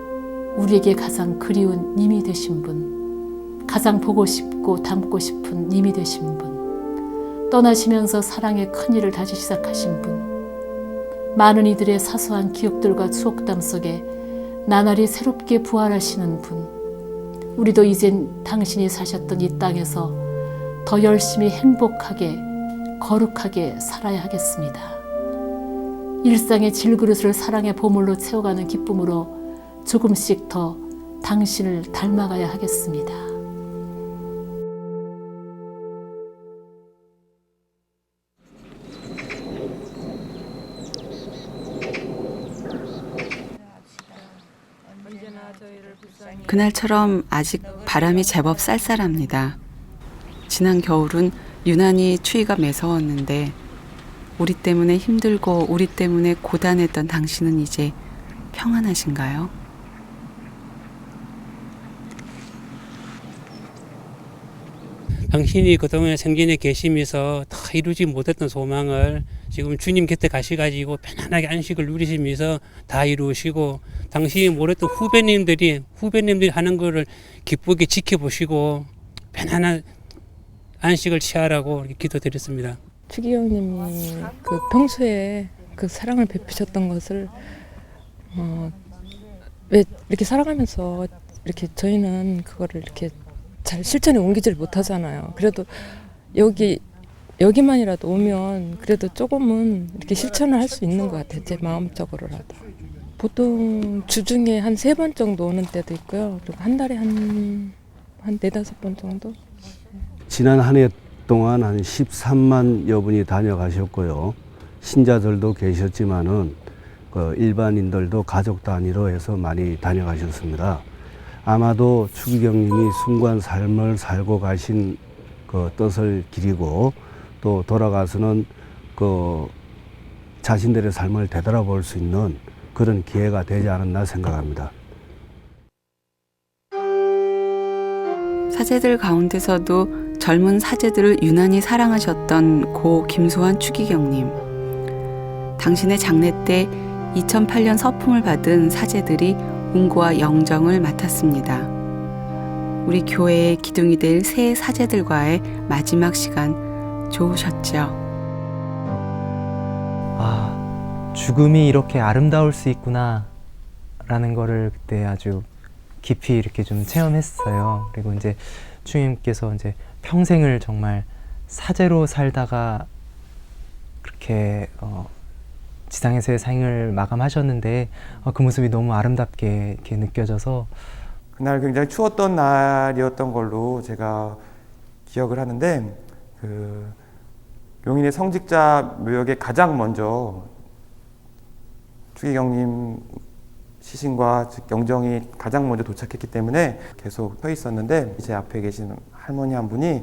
우리에게 가장 그리운 님이 되신 분, 가장 보고 싶고 닮고 싶은 님이 되신 분, 떠나시면서 사랑의 큰 일을 다시 시작하신 분, 많은 이들의 사소한 기억들과 추억담 속에 나날이 새롭게 부활하시는 분, 우리도 이젠 당신이 사셨던 이 땅에서 더 열심히 행복하게 거룩하게 살아야 하겠습니다. 일상의 질그릇을 사랑의 보물로 채워가는 기쁨으로 조금씩 더 당신을 닮아가야 하겠습니다. 그날처럼 아직 바람이 제법 쌀쌀합니다. 지난 겨울은 유난히 추위가 매서웠는데 우리 때문에 힘들고 우리 때문에 고단했던 당신은 이제 평안하신가요? 당신이 그동안 생전에 계시면서 다 이루지 못했던 소망을 지금 주님 곁에 가셔가지고 편안하게 안식을 누리시면서 다 이루시고 당신이 몰랐던 후배님들이 하는 거를 기쁘게 지켜보시고 편안한 안식을 취하라고 이렇게 기도드렸습니다. 추기경님이 그 평소에 그 사랑을 베푸셨던 것을 왜 이렇게 살아가면서 이렇게 저희는 그거를 이렇게 잘 실천에 옮기지를 못하잖아요. 그래도 여기 여기만이라도 오면 그래도 조금은 이렇게 실천을 할 수 있는 것 같아요. 제 마음적으로라도. 보통 주중에 한 3번 정도 오는 때도 있고요. 그리고 한 달에 한 4-5번 정도. 지난 한 해 동안 한 13만여 분이 다녀가셨고요. 신자들도 계셨지만은 일반인들도 가족 단위로 해서 많이 다녀가셨습니다. 아마도 추기경님이 숭고한 삶을 살고 가신 그 뜻을 기리고 또 돌아가서는 그 자신들의 삶을 되돌아볼 수 있는 그런 기회가 되지 않았나 생각합니다. 사제들 가운데서도 젊은 사제들을 유난히 사랑하셨던 고 김수환 추기경님. 당신의 장례 때 2008년 서품을 받은 사제들이 운구와 영정을 맡았습니다. 우리 교회의 기둥이 될 새 사제들과의 마지막 시간 좋으셨죠? 아, 죽음이 이렇게 아름다울 수 있구나 라는 거를 그때 아주 깊이 이렇게 좀 체험했어요. 그리고 이제 주님께서 이제 평생을 정말 사제로 살다가 그렇게 지상에서의 생을 마감하셨는데 그 모습이 너무 아름답게 이렇게 느껴져서 그날 굉장히 추웠던 날이었던 걸로 제가 기억을 하는데 그 용인의 성직자 묘역에 가장 먼저 추기경님 시신과 영정이 가장 먼저 도착했기 때문에 계속 서 있었는데 제 앞에 계신 할머니 한 분이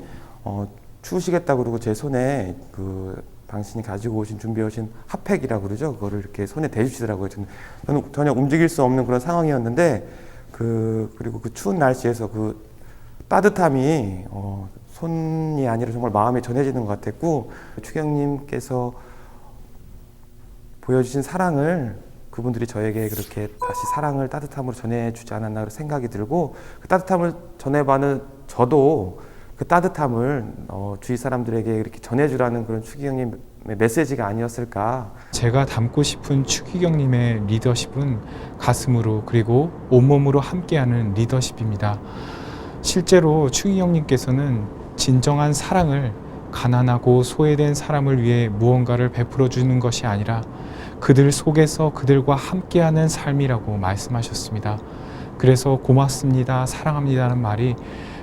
추우시겠다 그러고 제 손에 그 당신이 가지고 오신 준비해 오신 핫팩이라고 그러죠. 그거를 이렇게 손에 대주시더라고요. 저는 전혀 움직일 수 없는 그런 상황이었는데 그리고 그 추운 날씨에서 그 따뜻함이 손이 아니라 정말 마음에 전해지는 것 같았고 추기경님께서 보여주신 사랑을 그분들이 저에게 그렇게 다시 사랑을 따뜻함으로 전해주지 않았나 생각이 들고 그 따뜻함을 전해받는 저도 그 따뜻함을 주위 사람들에게 이렇게 전해주라는 그런 추기경님의 메시지가 아니었을까. 제가 담고 싶은 추기경님의 리더십은 가슴으로 그리고 온몸으로 함께하는 리더십입니다. 실제로 추기경님께서는 진정한 사랑을 가난하고 소외된 사람을 위해 무언가를 베풀어 주는 것이 아니라 그들 속에서 그들과 함께하는 삶이라고 말씀하셨습니다. 그래서 고맙습니다, 사랑합니다는 말이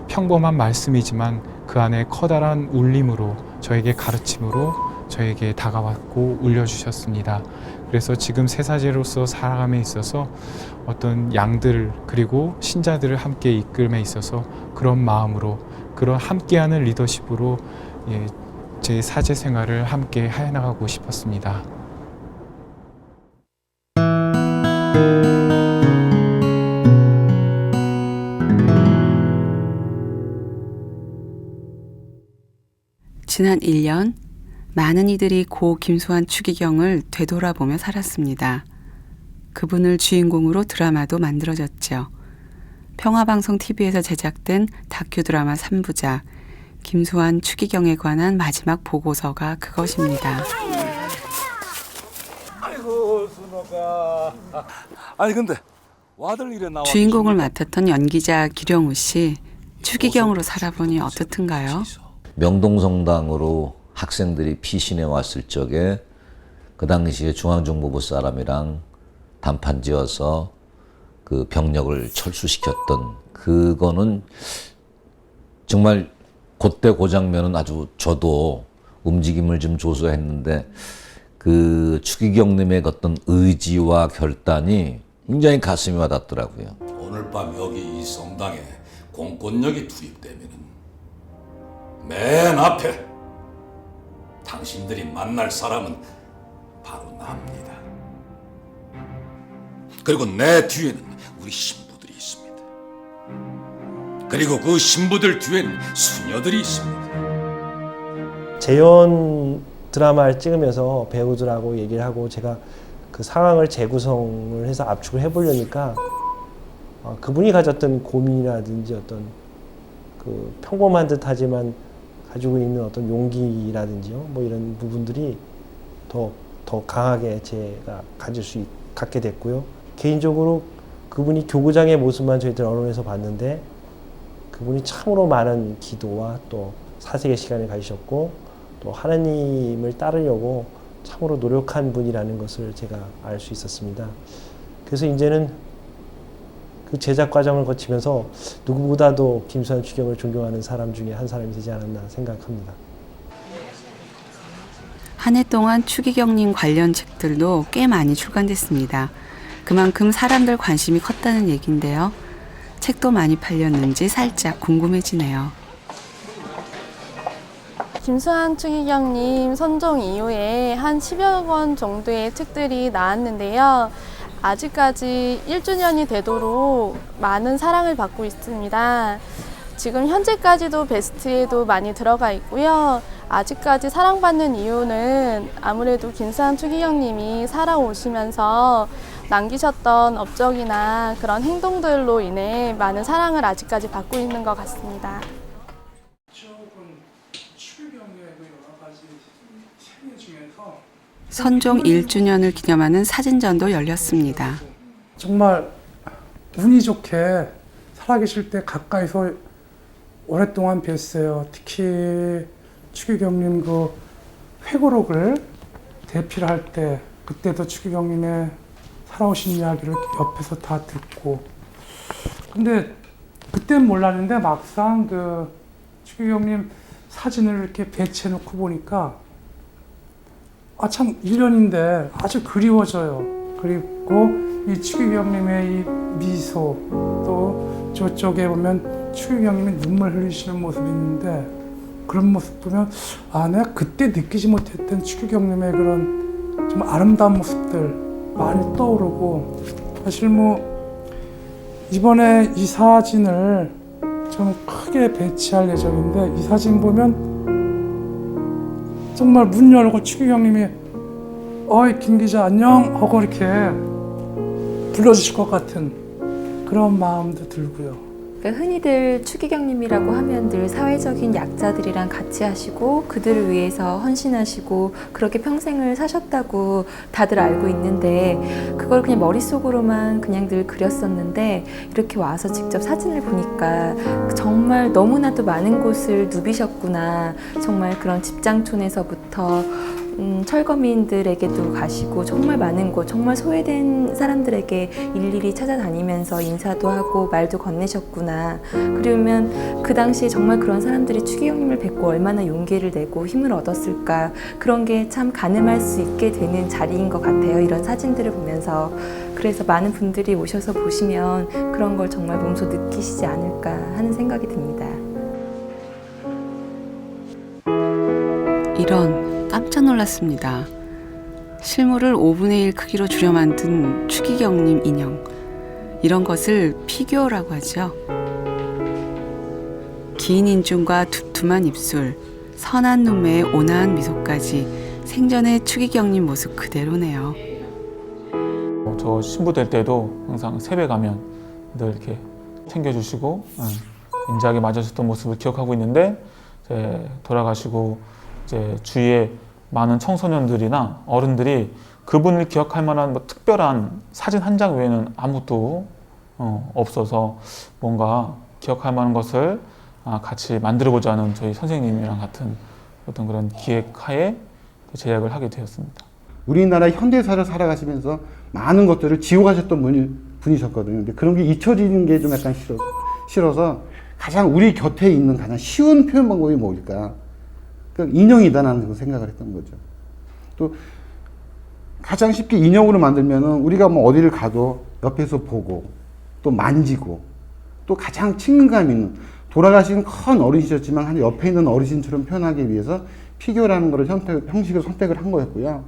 평범한 말씀이지만 그 안에 커다란 울림으로 저에게 가르침으로 저에게 다가왔고 울려주셨습니다. 그래서 지금 새사제로서 살아감에 있어서 어떤 양들 그리고 신자들을 함께 이끌음에 있어서 그런 마음으로 그런 함께하는 리더십으로 제 사제 생활을 함께 해나가고 싶었습니다. 지난 1년 많은 이들이 고 김수환 추기경을 되돌아보며 살았습니다. 그분을 주인공으로 드라마도 만들어졌죠. 평화방송TV에서 제작된 다큐 드라마 3부작 김수환 추기경에 관한 마지막 보고서가 그것입니다. 아이고 순호가. 아니 근데 와들 일에 나와. 주인공을 맡았던 연기자 기령우 씨, 추기경으로 살아보니 어떻든가요? 명동성당으로 학생들이 피신해 왔을 적에 그 당시에 중앙정보부 사람이랑 단판 지어서 그 병력을 철수시켰던 그거는 정말 그때 그 장면은 아주 저도 움직임을 좀 조소했는데 그 추기경님의 어떤 의지와 결단이 굉장히 가슴이 와닿더라고요. 오늘 밤 여기 이 성당에 공권력이 투입되면은 맨 앞에 당신들이 만날 사람은 바로 나입니다. 그리고 내 뒤에는 우리 신부들이 있습니다. 그리고 그 신부들 뒤에는 수녀들이 있습니다. 재연 드라마를 찍으면서 배우들하고 얘기를 하고 제가 그 상황을 재구성을 해서 압축을 해보려니까 그분이 가졌던 고민이라든지 어떤 그 평범한 듯하지만 가지고 있는 어떤 용기라든지요, 뭐 이런 부분들이 더 강하게 제가 갖게 됐고요. 개인적으로 그분이 교구장의 모습만 저희들 언론에서 봤는데 그분이 참으로 많은 기도와 또 사색의 시간을 가지셨고 또 하나님을 따르려고 참으로 노력한 분이라는 것을 제가 알 수 있었습니다. 그래서 이제는 그 제작 과정을 거치면서 누구보다도 김수환 추기경을 존경하는 사람 중에 한 사람이 되지 않았나 생각합니다. 한 해 동안 추기경님 관련 책들도 꽤 많이 출간됐습니다. 그만큼 사람들 관심이 컸다는 얘긴데요. 책도 많이 팔렸는지 살짝 궁금해지네요. 김수환 추기경님 선종 이후에 한 10여 권 정도의 책들이 나왔는데요. 아직까지 1주년이 되도록 많은 사랑을 받고 있습니다. 지금 현재까지도 베스트에도 많이 들어가 있고요. 아직까지 사랑받는 이유는 아무래도 김수환 추기경님이 살아오시면서 남기셨던 업적이나 그런 행동들로 인해 많은 사랑을 아직까지 받고 있는 것 같습니다. 선종 1주년을 기념하는 사진전도 열렸습니다. 정말 운이 좋게 살아계실 때 가까이서 오랫동안 뵀어요. 특히 추기경님 그 회고록을 대피를 할 때 그때도 추기경님의 살아오신 이야기를 옆에서 다 듣고, 근데 그땐 몰랐는데 막상 그 추기경님 사진을 이렇게 배치해 놓고 보니까 참 1년인데 아주 그리워져요. 그리고 이 추기경님의 이 미소, 또 저쪽에 보면 추기경님이 눈물 흘리시는 모습이 있는데 그런 모습 보면 내가 그때 느끼지 못했던 추기경님의 그런 정말 아름다운 모습들 많이 떠오르고, 사실 이번에 이 사진을 좀 크게 배치할 예정인데 이 사진 보면 정말 문 열고 추기경님이 어이 김 기자 안녕 하고 이렇게 불러주실 것 같은 그런 마음도 들고요. 그러니까 흔히들 추기경님이라고 하면 늘 사회적인 약자들이랑 같이 하시고 그들을 위해서 헌신하시고 그렇게 평생을 사셨다고 다들 알고 있는데, 그걸 그냥 머릿속으로만 그냥 늘 그렸었는데 이렇게 와서 직접 사진을 보니까 정말 너무나도 많은 곳을 누비셨구나. 정말 그런 집장촌에서부터 철거민들에게도 가시고 정말 많은 곳, 정말 소외된 사람들에게 일일이 찾아다니면서 인사도 하고 말도 건네셨구나. 그러면 그 당시에 정말 그런 사람들이 추기경님을 뵙고 얼마나 용기를 내고 힘을 얻었을까. 그런 게 참 가늠할 수 있게 되는 자리인 것 같아요. 이런 사진들을 보면서. 그래서 많은 분들이 오셔서 보시면 그런 걸 정말 몸소 느끼시지 않을까 하는 생각이 듭니다. 이런 깜짝 놀랐습니다. 실물을 5분의 1 크기로 줄여 만든 추기경님 인형. 이런 것을 피규어라고 하죠. 긴 인중과 두툼한 입술, 선한 눈매에 온화한 미소까지 생전의 추기경님 모습 그대로네요. 저 신부 될 때도 항상 세배 가면 늘 이렇게 챙겨주시고 인자하게 맞아주셨던 모습을 기억하고 있는데, 이제 돌아가시고 이제 주위에 많은 청소년들이나 어른들이 그분을 기억할 만한 특별한 사진 한 장 외에는 아무것도 없어서 뭔가 기억할 만한 것을 같이 만들어보자 하는 저희 선생님이랑 같은 어떤 그런 기획하에 제작을 하게 되었습니다. 우리나라 현대사를 살아가시면서 많은 것들을 지워가셨던 분이셨거든요. 근데 그런 게 잊혀지는 게 좀 약간 싫어서 가장 우리 곁에 있는 가장 쉬운 표현 방법이 뭘까? 인형이다라는 생각을 했던 거죠. 또 가장 쉽게 인형으로 만들면은 우리가 어디를 가도 옆에서 보고 또 만지고 또 가장 친근감 있는, 돌아가신 큰 어르신이셨지만 한 옆에 있는 어르신처럼 표현하기 위해서 피규어라는 거를 형식을 선택을 한 거였고요.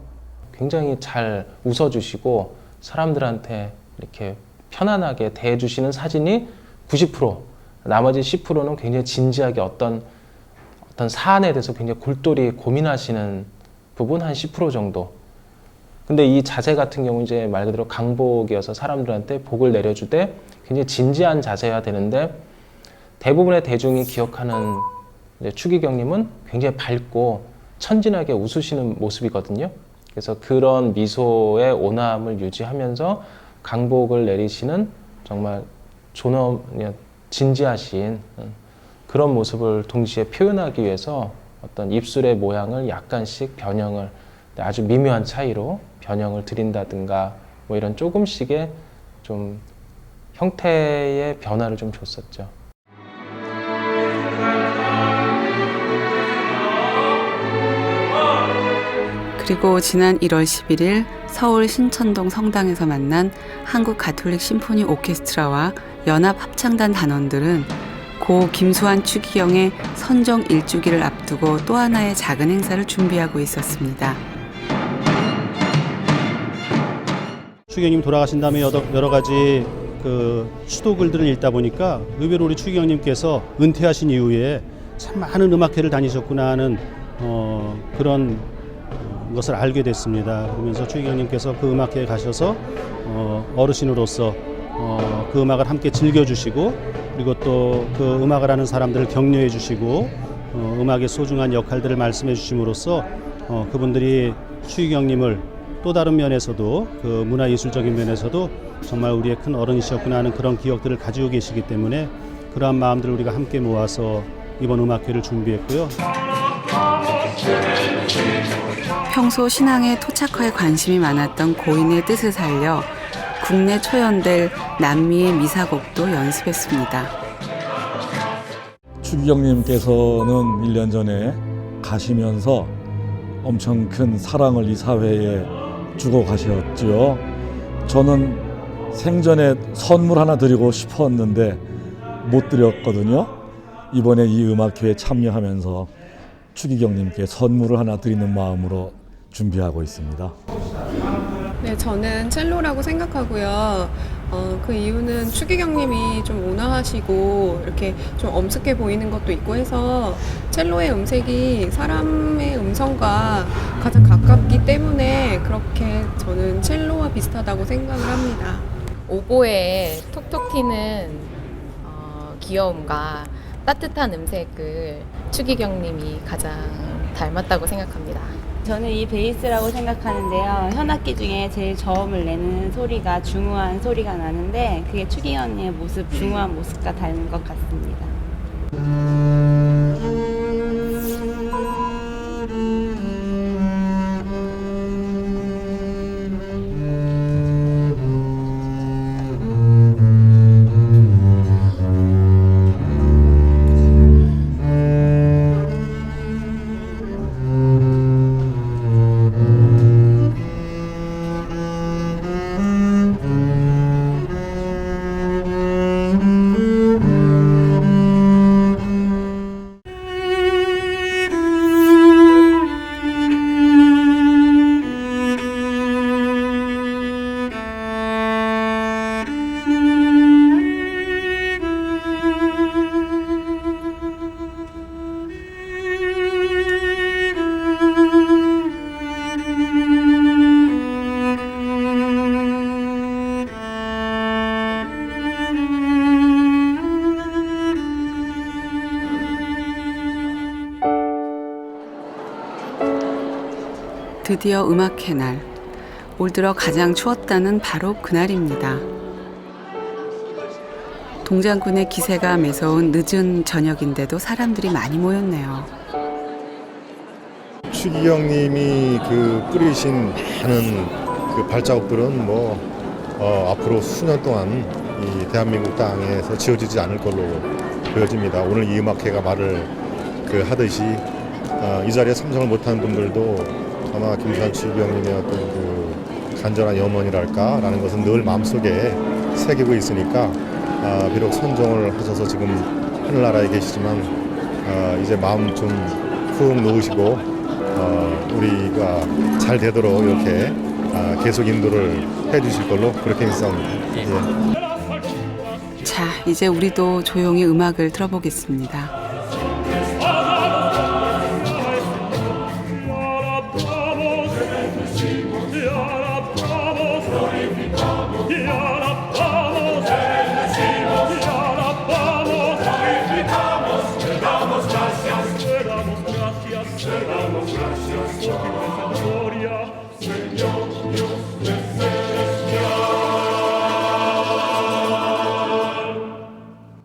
굉장히 잘 웃어주시고 사람들한테 이렇게 편안하게 대해주시는 사진이 90%, 나머지 10%는 굉장히 진지하게 어떤 사안에 대해서 굉장히 골똘히 고민하시는 부분 한 10% 정도. 근데 이 자세 같은 경우 이제 말 그대로 강복이어서 사람들한테 복을 내려주되 굉장히 진지한 자세가 되는데, 대부분의 대중이 기억하는 이제 추기경님은 굉장히 밝고 천진하게 웃으시는 모습이거든요. 그래서 그런 미소의 온화함을 유지하면서 강복을 내리시는 정말 존엄, 진지하신 그런 모습을 동시에 표현하기 위해서 어떤 입술의 모양을 약간씩 변형을 아주 미묘한 차이로 변형을 드린다든가 뭐 이런 조금씩의 좀 형태의 변화를 좀 줬었죠. 그리고 지난 1월 11일 서울 신천동 성당에서 만난 한국 가톨릭 심포니 오케스트라와 연합 합창단 단원들은 고 김수환 추기경의 선정 1주기를 앞두고 또 하나의 작은 행사를 준비하고 있었습니다. 추기경님 돌아가신 다음에 여러 가지 그 수도글들을 읽다 보니까 의외로 우리 추기경님께서 은퇴하신 이후에 참 많은 음악회를 다니셨구나 하는 그런 것을 알게 됐습니다. 그러면서 추기경님께서 그 음악회에 가셔서 어르신으로서 그 음악을 함께 즐겨주시고 그리고 또 그 음악을 하는 사람들을 격려해 주시고 음악의 소중한 역할들을 말씀해 주심으로써 그분들이 추기경님을 또 다른 면에서도 그 문화예술적인 면에서도 정말 우리의 큰 어른이셨구나 하는 그런 기억들을 가지고 계시기 때문에 그러한 마음들을 우리가 함께 모아서 이번 음악회를 준비했고요. 평소 신앙에 토착화에 관심이 많았던 고인의 뜻을 살려 국내 초연될 남미의 미사곡도 연습했습니다. 추기경님께서는 1년 전에 가시면서 엄청 큰 사랑을 이 사회에 주고 가셨죠. 저는 생전에 선물 하나 드리고 싶었는데 못 드렸거든요. 이번에 이 음악회에 참여하면서 추기경님께 선물을 하나 드리는 마음으로 준비하고 있습니다. 네, 저는 첼로라고 생각하고요. 그 이유는 추기경님이 좀 온화하시고 이렇게 좀 엄숙해 보이는 것도 있고 해서 첼로의 음색이 사람의 음성과 가장 가깝기 때문에 그렇게 저는 첼로와 비슷하다고 생각을 합니다. 오보에 톡톡 튀는 귀여움과 따뜻한 음색을 추기경님이 가장 닮았다고 생각합니다. 저는 이 베이스라고 생각하는데요. 현악기 중에 제일 저음을 내는 소리가 중후한 소리가 나는데 그게 추기경님의 모습, 중후한 모습과 닮은 것 같습니다. 드디어 음악회 날. 올 들어 가장 추웠다는 바로 그날입니다. 동장군의 기세가 매서운 늦은 저녁인데도 사람들이 많이 모였네요. 추기경님이 그 뿌리신 많은 그 발자국들은 앞으로 수년 동안 이 대한민국 땅에서 지워지지 않을 걸로 보여집니다. 오늘 이 음악회가 말을 하듯이 이 자리에 참석을 못한 분들도 아마 김수환 추기경님의 어떤 그 간절한 염원이랄까라는 것은 늘 마음속에 새기고 있으니까 비록 선종을 하셔서 지금 하늘나라에 계시지만 이제 마음 좀 푹 놓으시고 우리가 잘 되도록 이렇게 계속 인도를 해주실 걸로 그렇게 믿사옵니다. 예. 자, 이제 우리도 조용히 음악을 들어보겠습니다.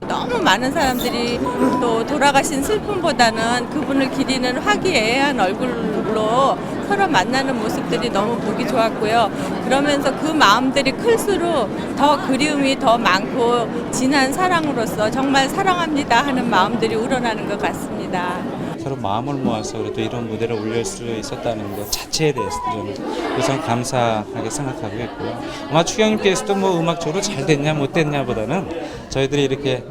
너무 많은 사람들이 또 돌아가신 슬픔보다는 그분을 기리는 화기애애한 얼굴로 서로 만나는 모습들이 너무 보기 좋았고요. 그러면서 그 마음들이 클수록 더 그리움이 더 많고 진한 사랑으로서 정말 사랑합니다 하는 마음들이 우러나는 것 같습니다. 서로 마음을 모아서 그래도 이런 무대를 올릴 수 있었다는 것 자체에 대해서 저는 우선 감사하게 생각하고 있고요. 아마 추경님께서도 뭐 음악적으로 잘 됐냐 못 됐냐보다는 저희들이 이렇게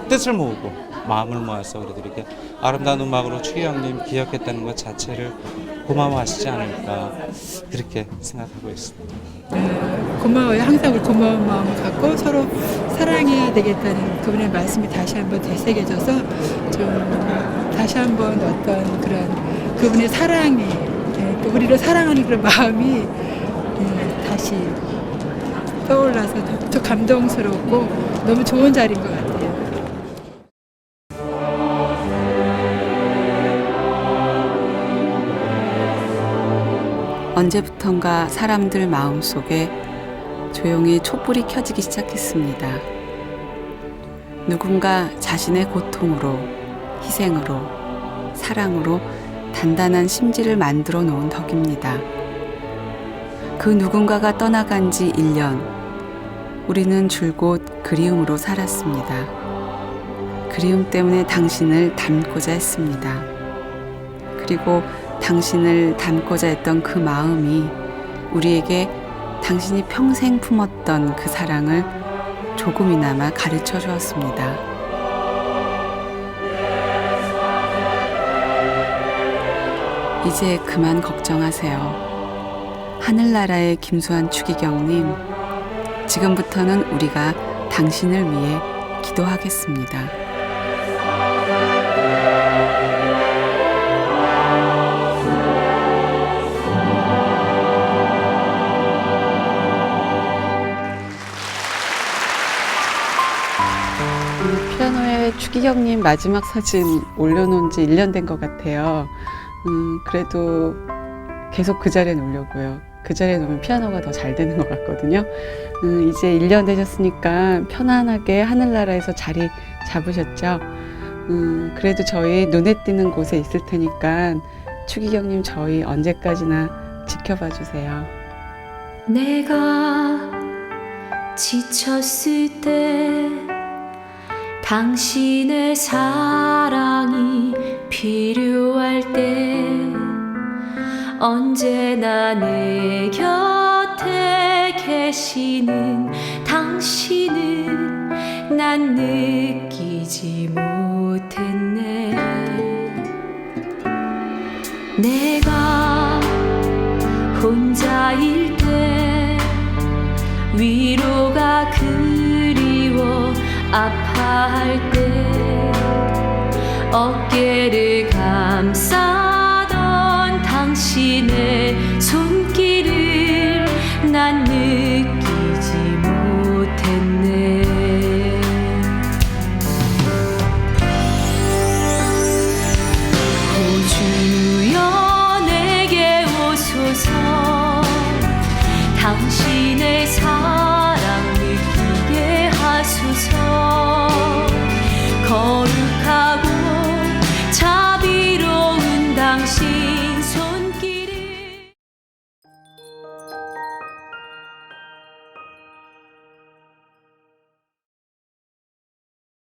뜻을 모으고 마음을 모아서 그래도 이렇게 아름다운 음악으로 추경님 기억했다는 것 자체를 고마워하시지 않을까 그렇게 생각하고 있습니다. 고마워요. 항상 고마운 마음을 갖고 서로 사랑이 되겠다는 그분의 말씀이 다시 한번 되새겨져서 좀 다시 한번 어떤 그런 그분의 사랑이 또 우리를 사랑하는 그런 마음이 다시 떠올라서 더 감동스럽고 너무 좋은 자리인 것 같아요. 언제부턴가 사람들 마음속에 조용히 촛불이 켜지기 시작했습니다. 누군가 자신의 고통으로, 희생으로, 사랑으로 단단한 심지를 만들어 놓은 덕입니다. 그 누군가가 떠나간 지 1년, 우리는 줄곧 그리움으로 살았습니다. 그리움 때문에 당신을 닮고자 했습니다. 그리고 당신을 닮고자 했던 그 마음이 우리에게 당신이 평생 품었던 그 사랑을 조금이나마 가르쳐 주었습니다. 이제 그만 걱정하세요. 하늘나라의 김수환 추기경님, 지금부터는 우리가 당신을 위해 기도하겠습니다. 피아노에 추기경님 마지막 사진 올려놓은 지 1년 된 것 같아요. 그래도 계속 그 자리에 놓으려고요. 그 자리에 놓으면 피아노가 더 잘 되는 것 같거든요. 이제 1년 되셨으니까 편안하게 하늘나라에서 자리 잡으셨죠. 그래도 저희 눈에 띄는 곳에 있을 테니까 추기경님 저희 언제까지나 지켜봐 주세요. 내가 지쳤을 때 당신의 사랑이 필요할 때 언제나 내 곁에 계시는 당신을 난 느끼지 못했네. 내가 혼자일 때 위로가 그리워 아파할 때 어깨를 감싸던 당신의 손길을 난 느끼지 못했네. 오 주여 내게 오소서 당신의 사랑